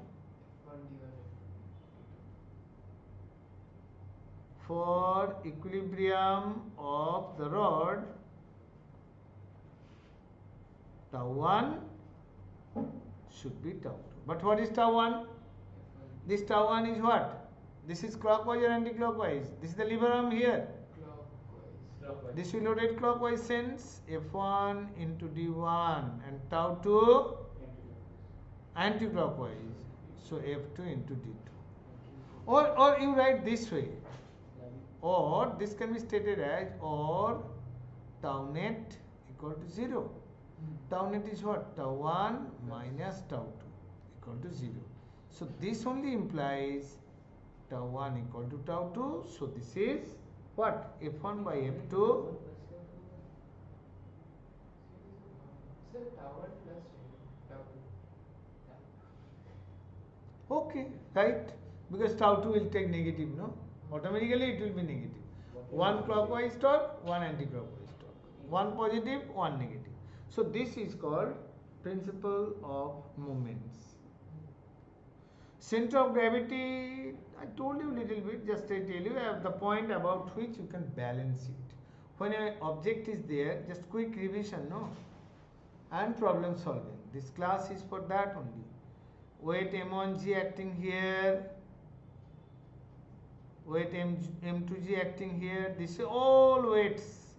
For equilibrium of the rod, tau 1 should be tau 2. But what is tau 1? This tau 1 is what? This is clockwise or anti-clockwise? This is the lever arm here. Clockwise. This will rotate clockwise sense. F1 into d1 and tau 2 anti-clockwise. So F2 into d2. Or you write this way. Or this can be stated as or tau net equal to 0. Tau net is what? Tau 1 minus tau 2 equal to 0. So this only implies tau 1 equal to tau 2. So this is what? F1 by F2. Sir, tau 1 plus tau 2. Okay, right? Because tau 2 will take negative, no? Automatically it will be negative. One clockwise torque, one anti-clockwise torque. One positive, one negative. So this is called principle of moments. Center of gravity, I told you little bit, just I tell you, I have the point about which you can balance it. When an object is there, just quick revision, no? And problem solving. This class is for that only. Weight M1G acting here, weight M2G acting here. This all weights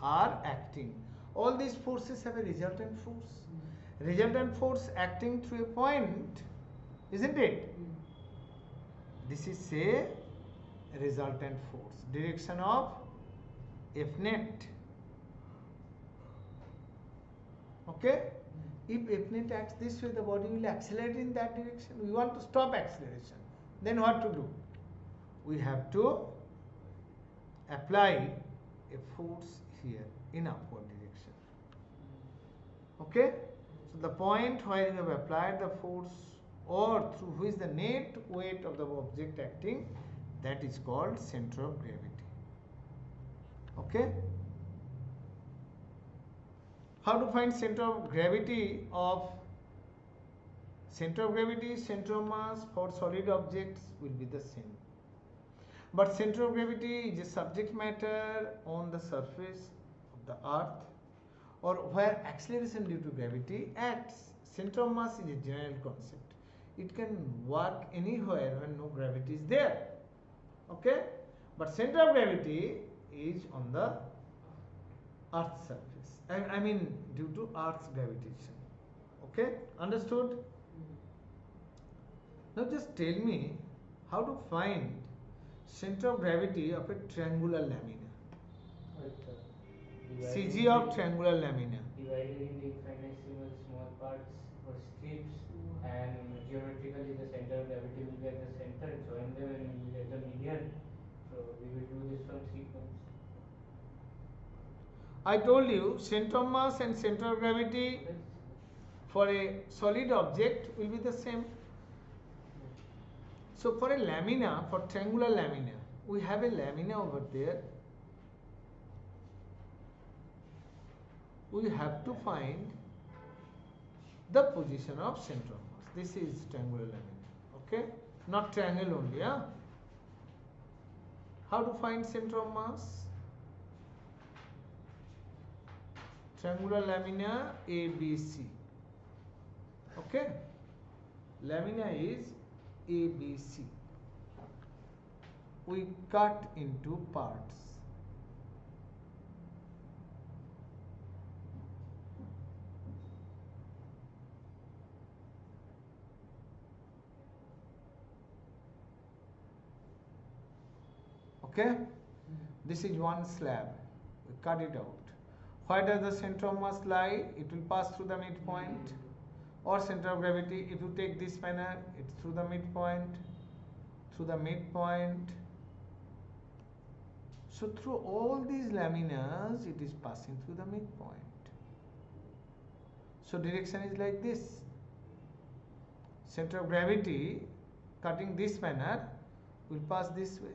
are acting. All these forces have a resultant force. Resultant force acting through a point, isn't it? This is say resultant force. Direction of F net. Okay? If F net acts this way, the body will accelerate in that direction. We want to stop acceleration. Then what to do? We have to apply a force here in upward direction. Okay? So the point where you have applied the force or through which the net weight of the object acting, that is called center of gravity. Okay? How to find center of gravity of center of mass for solid objects will be the same. But center of gravity is a subject matter on the surface of the earth or where acceleration due to gravity acts. Center of mass is a general concept. It can work anywhere when no gravity is there. Okay? But center of gravity is on the earth's surface. I mean due to Earth's gravitation. Okay, understood? Now just tell me how to find center of gravity of a triangular lamina. CG of triangular lamina. Divided into infinitesimal small parts or strips, and geometrically the center of gravity will be at the center, join them and we will get the median. So we will do this from 3 points. I told you center of mass and center of gravity for a solid object will be the same. So for a lamina, for triangular lamina, we have a lamina over there. We have to find the position of center of mass. This is triangular lamina. Okay, not triangle only. Yeah. How to find center of mass? Triangular lamina ABC. Okay, lamina is ABC. We cut into parts. Okay, this is one slab. We cut it out. Where does the center of mass lie? It will pass through the midpoint. Or center of gravity, if you take this manner, it's through the midpoint. Through the midpoint. So through all these laminas, it is passing through the midpoint. So direction is like this. Center of gravity, cutting this manner, will pass this way.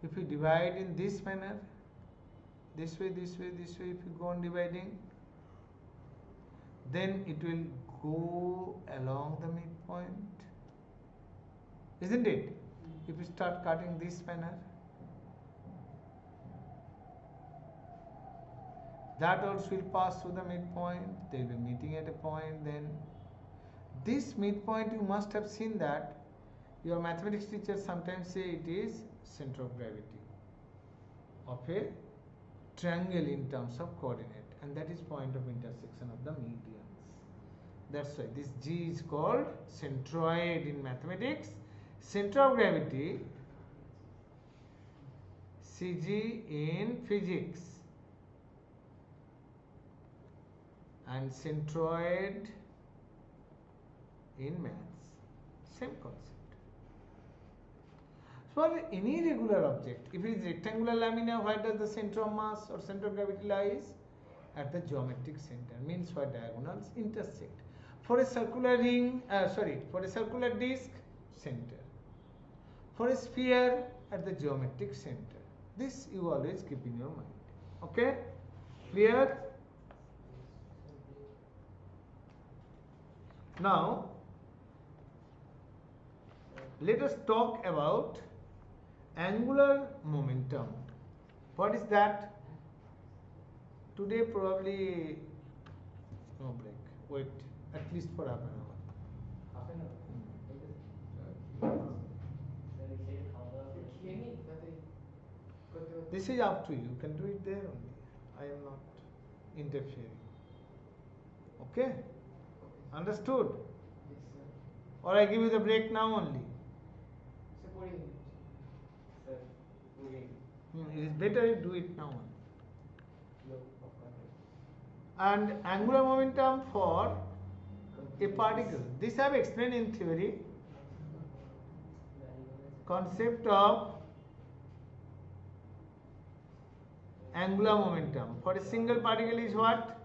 If you divide in this manner, this way, this way, this way, if you go on dividing, then it will go along the midpoint, isn't it? If you start cutting this manner, that also will pass through the midpoint. They will be meeting at a point. Then this midpoint, you must have seen that your mathematics teacher sometimes say it is center of gravity of a triangle in terms of coordinate, and that is point of intersection of the medians. That's why this G is called centroid in mathematics. Center of gravity, CG in physics, and centroid in maths. Same concept. For any regular object, if it is rectangular lamina, where does the center of mass or center of gravity lies? At the geometric center, means where diagonals intersect. For a circular ring, for a circular disc, center. For a sphere, at the geometric center. This you always keep in your mind. Okay? Clear? Now, let us talk about angular momentum. What is that? Today probably no break. Wait at least for half an hour. Half an hour. This is up to you. You can do it there only. I am not interfering. Okay? Understood? Yes, sir. Or I give you the break now only. Sir, 40 minutes. Sir, 40. It is better you do it now only. No, of course. And angular momentum for a particle. This I have explained in theory. Concept of angular momentum for a single particle is what?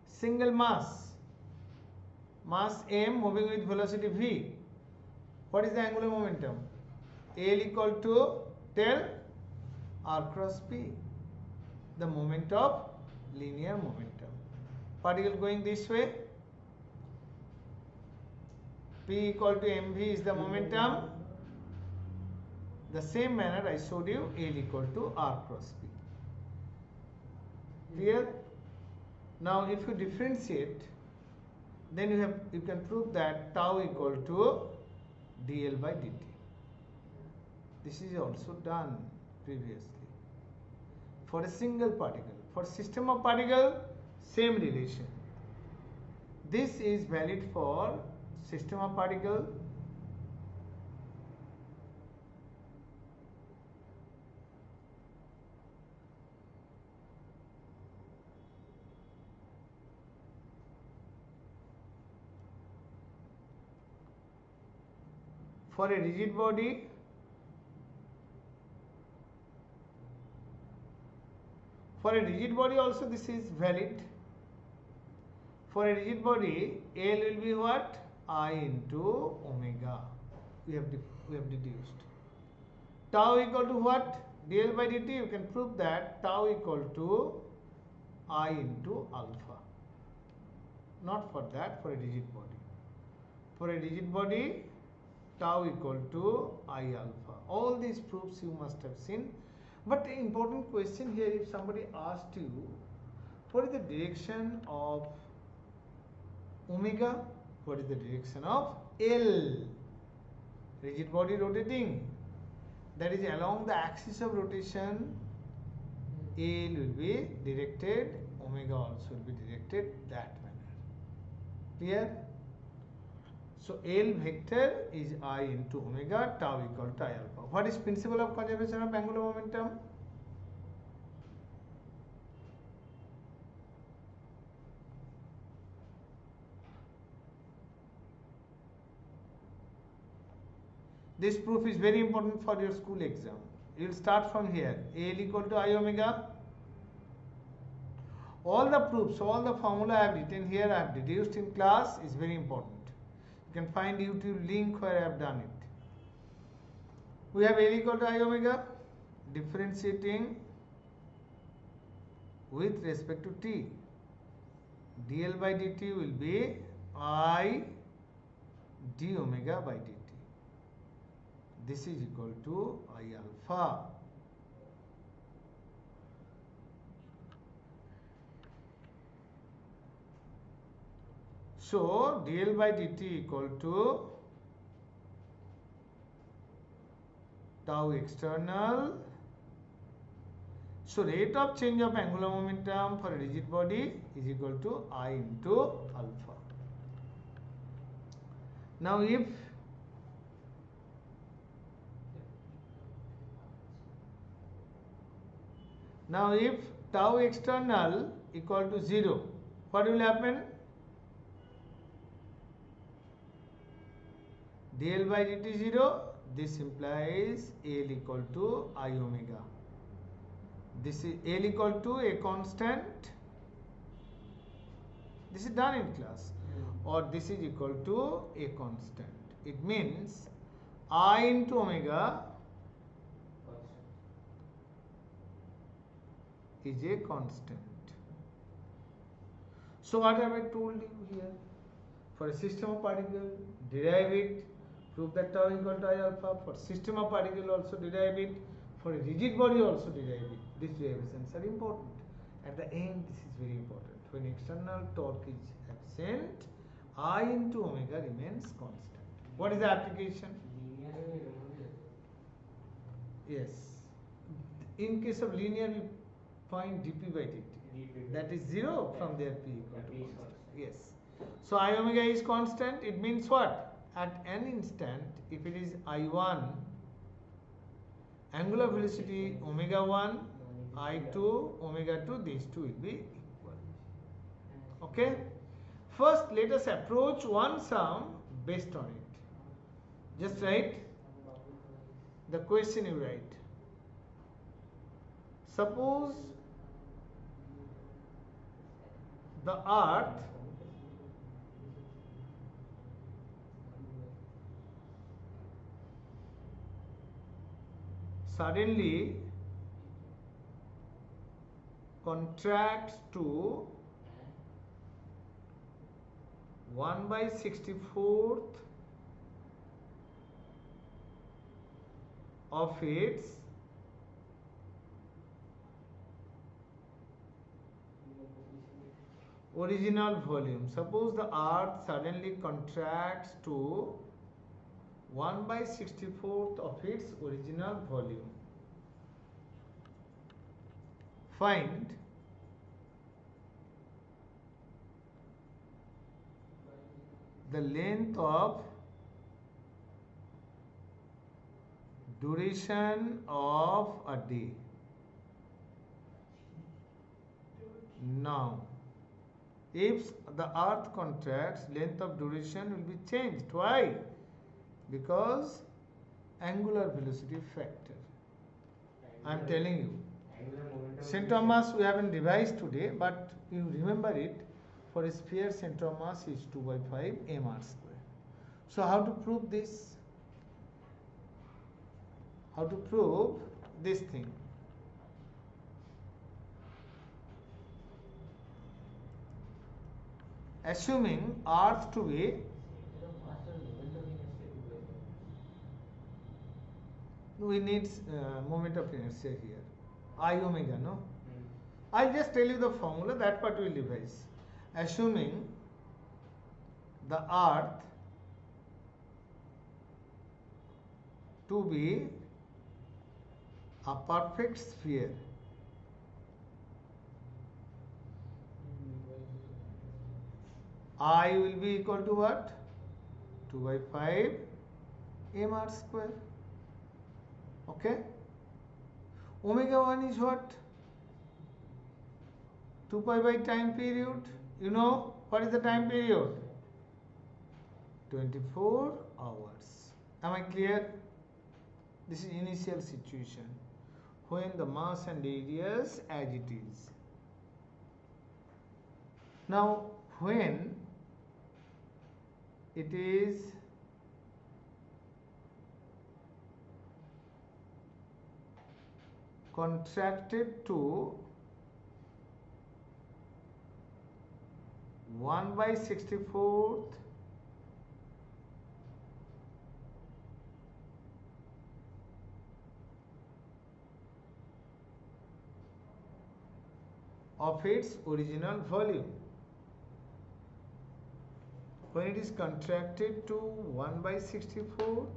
Single mass. Mass m moving with velocity v. What is the angular momentum? L equal to tell r cross p. The moment of linear momentum. Particle going this way. P equal to mv is the momentum. The same manner I showed you, L equal to r cross p. Clear? Now if you differentiate, then you can prove that tau equal to dl by dt. This is also done previously. for a single particle. For system of particle, same relation. This is valid for system of particle. For a rigid body, also this is valid. For a rigid body, L will be what? I into omega. We have deduced. Tau equal to what? dl by dt. You can prove that tau equal to I into alpha. Not for that, for a rigid body. For a rigid body, tau equal to I alpha. All these proofs you must have seen. But the important question here, if somebody asked you, what is the direction of omega? What is the direction of L? Rigid body rotating. That is along the axis of rotation, L will be directed, omega also will be directed that manner. Clear? So L vector is I into omega, tau equal to I alpha. What is principle of conservation of angular momentum? This proof is very important for your school exam. You will start from here. L equal to I omega. All the proofs, all the formula I have written here, I have deduced in class is very important. You can find YouTube link where I have done it. We have L equal to I omega, differentiating with respect to t. dl by dt will be I d omega by dt. This is equal to I alpha. So dl by dt equal to tau external. So rate of change of angular momentum for a rigid body is equal to I into alpha. Now if tau external equal to 0, what will happen? dl by dt 0, this implies L equal to I omega. This is L equal to a constant. This is done in class. Or this is equal to a constant. It means I into omega is a constant. So what have I told you here? For a system of particle, derive it. Prove that tau equal to I alpha. For system of particle also derive it. For a rigid body also derive it. These derivations are important. At the end, this is very important. When external torque is absent, I into omega remains constant. What is the application? Yes. In case of linear, we find dp by dt. That is 0. From there, p equal to constant. Yes. So I omega is constant. It means what? At an instant, if it is I1, angular velocity omega 1, I2, omega 2, these two will be equal. Okay? First, let us approach one sum based on it. Just write the question you write. Suppose the earth suddenly contracts to 1/64th of its original volume. Suppose the earth suddenly contracts to 1/64th of its original volume. find the length of duration of a day. Now, if the earth contracts, length of duration will be changed. Why? Because angular velocity factor. I am telling you. Center of mass we haven't revised today, but you remember it. For a sphere, center of mass is 2 by 5 mr square. So how to prove this? How to prove this thing? Assuming earth to be we need moment of inertia here, I omega, no? I'll just tell you the formula, that part we will revise. Assuming the earth to be a perfect sphere, I will be equal to what? 2 by 5 mr square. Okay? Omega 1 is what? 2 pi by time period. You know what is the time period? 24 hours. Am I clear? This is initial situation when the mass and radius as it is. Now when it is contracted to 1 by 64th of its original volume. When it is contracted to 1 by 64th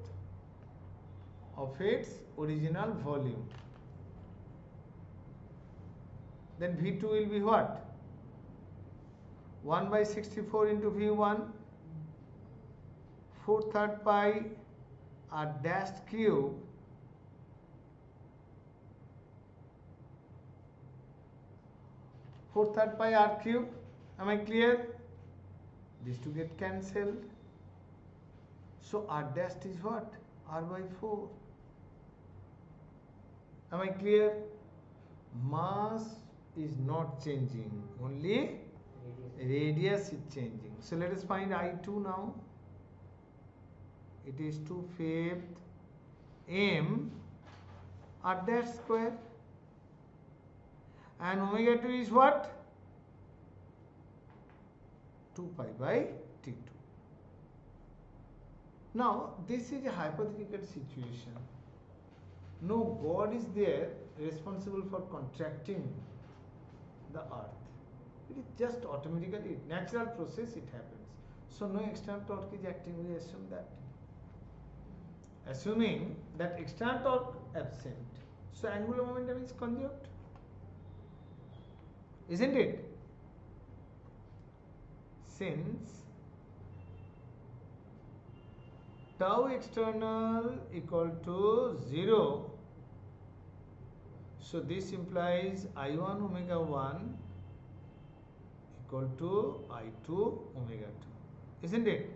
of its original volume, then V2 will be what? 1 by 64 into V1, 4/3 pi r dashed cube r cube. Am I clear? These two get cancelled. So r dashed is what? R by 4. Am I clear? Mass is not changing, only radius is changing. So let us find I2 now. It is 2/5 m r dash square, and omega 2 is what? 2 pi by T2. Now this is a hypothetical situation. No God is there responsible for contracting the earth. It is just automatically, natural process, it happens. So no external torque is acting, we assume that. Assuming that external torque absent, so angular momentum is conserved, isn't it? Since tau external equal to 0, so this implies I1 omega 1 equal to I2 omega 2, isn't it?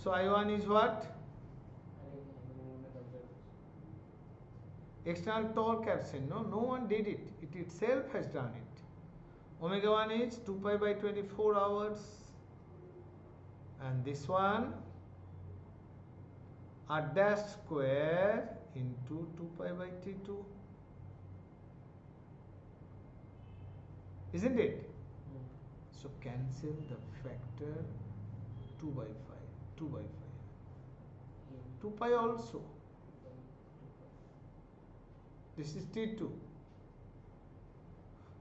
So I1 is what? External torque absent. No one did it. It itself has done it. Omega 1 is 2 pi by 24 hours. And this one r dash square into 2 pi by T2. Isn't it? So cancel the factor 2 by 5. 2 by 5. 2 pi also. This is T2.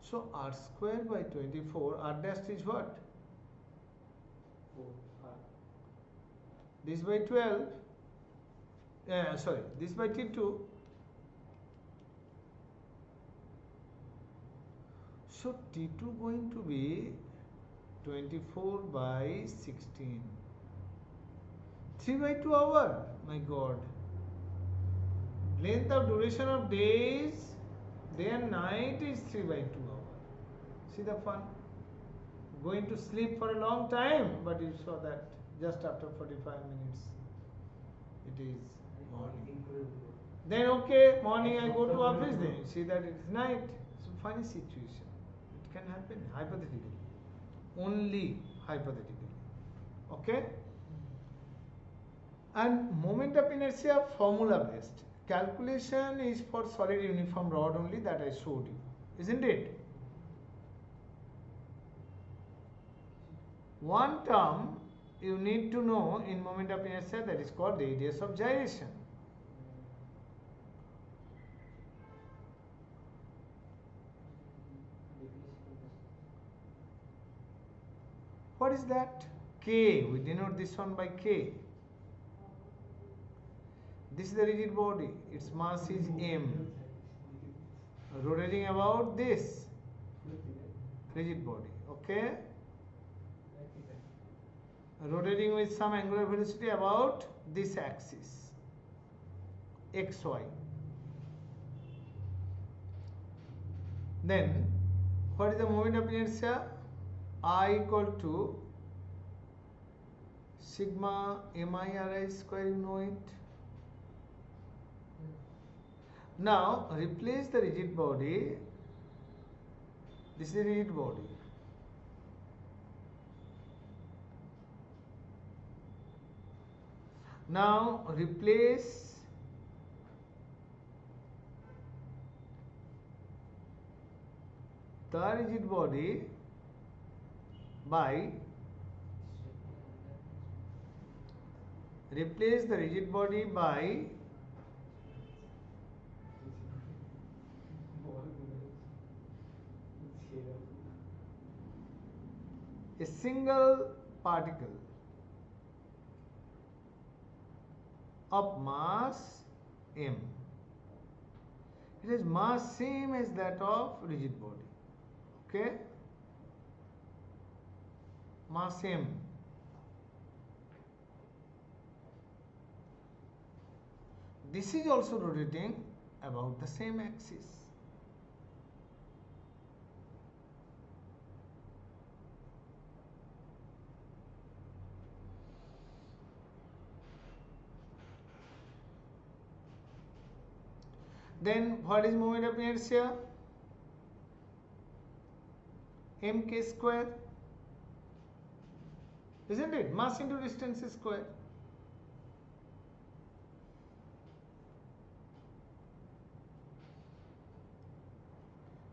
So r square by 24, r dash is what? 4r. This by 12. This by T2. So T2 going to be 24 by 16. 3 by 2 hour. My God. Length of duration of days, day and night is 3 by 2 hour. See the fun? Going to sleep for a long time, but you saw that just after 45 minutes it is morning. Then okay, morning I go to office, then you see that it's night. It's a funny situation. It can happen hypothetically. Only hypothetically. Okay? And moment of inertia formula based. Calculation is for solid uniform rod only, that I showed you. Isn't it? One term you need to know in moment of inertia, that is called radius of gyration. What is that? K. We denote this one by K. This is the rigid body. Its mass is m. Rotating about this rigid body. Okay? Rotating with some angular velocity about this axis xy. Then what is the moment of inertia? I equal to sigma mi square, you know it. Now replace the rigid body. This is the rigid body. Now replace the rigid body by a single particle of mass m. It has mass same as that of rigid body. Okay? Mass m. This is also rotating about the same axis. Then what is moment of inertia? mk square. Isn't it? Mass into distance square.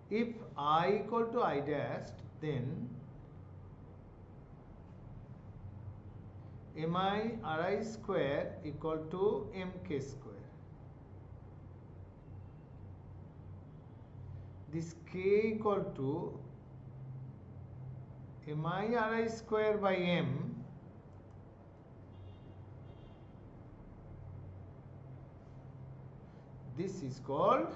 If I equal to I dash, then mi ri square equal to mk square. This k equal to mi ri square by m. This is called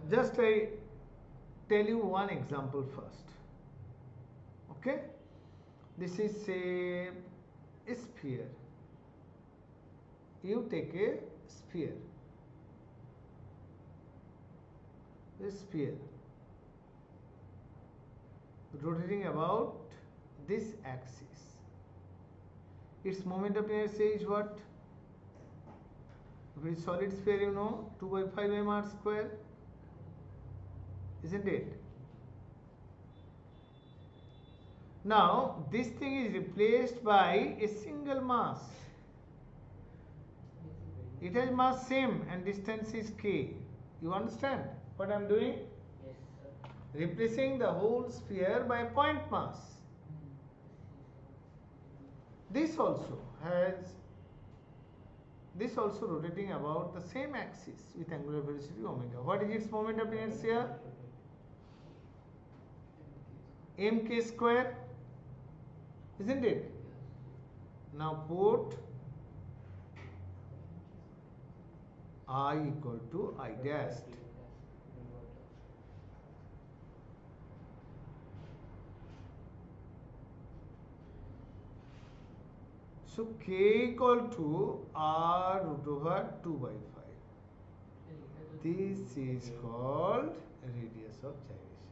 just I tell you one example first. Okay? This is a sphere. You take a sphere. A sphere rotating about this axis. Its moment of inertia is what? If it is solid sphere, you know, 2 by 5 mr square. Isn't it? Now this thing is replaced by a single mass. It has mass same and distance is k. You understand what I am doing? Yes, sir. Replacing the whole sphere by a point mass. This also rotating about the same axis with angular velocity omega. What is its moment of inertia? mk square, isn't it? Now put I equal to I dashed. So k equal to r root over 2 by 5. This is called radius of gyration.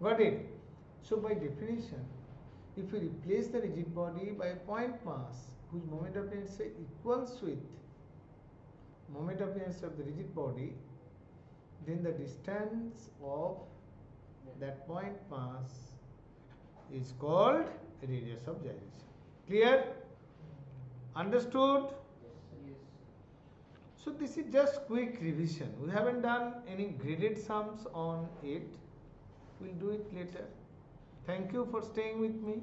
Got it? So by definition, if we replace the rigid body by a point mass whose moment of inertia equals with moment of inertia of the rigid body, then the distance of that point mass is called radius of gyration. Clear? Understood? Yes. So this is just quick revision. We haven't done any graded sums on it. We'll do it later. Thank you for staying with me.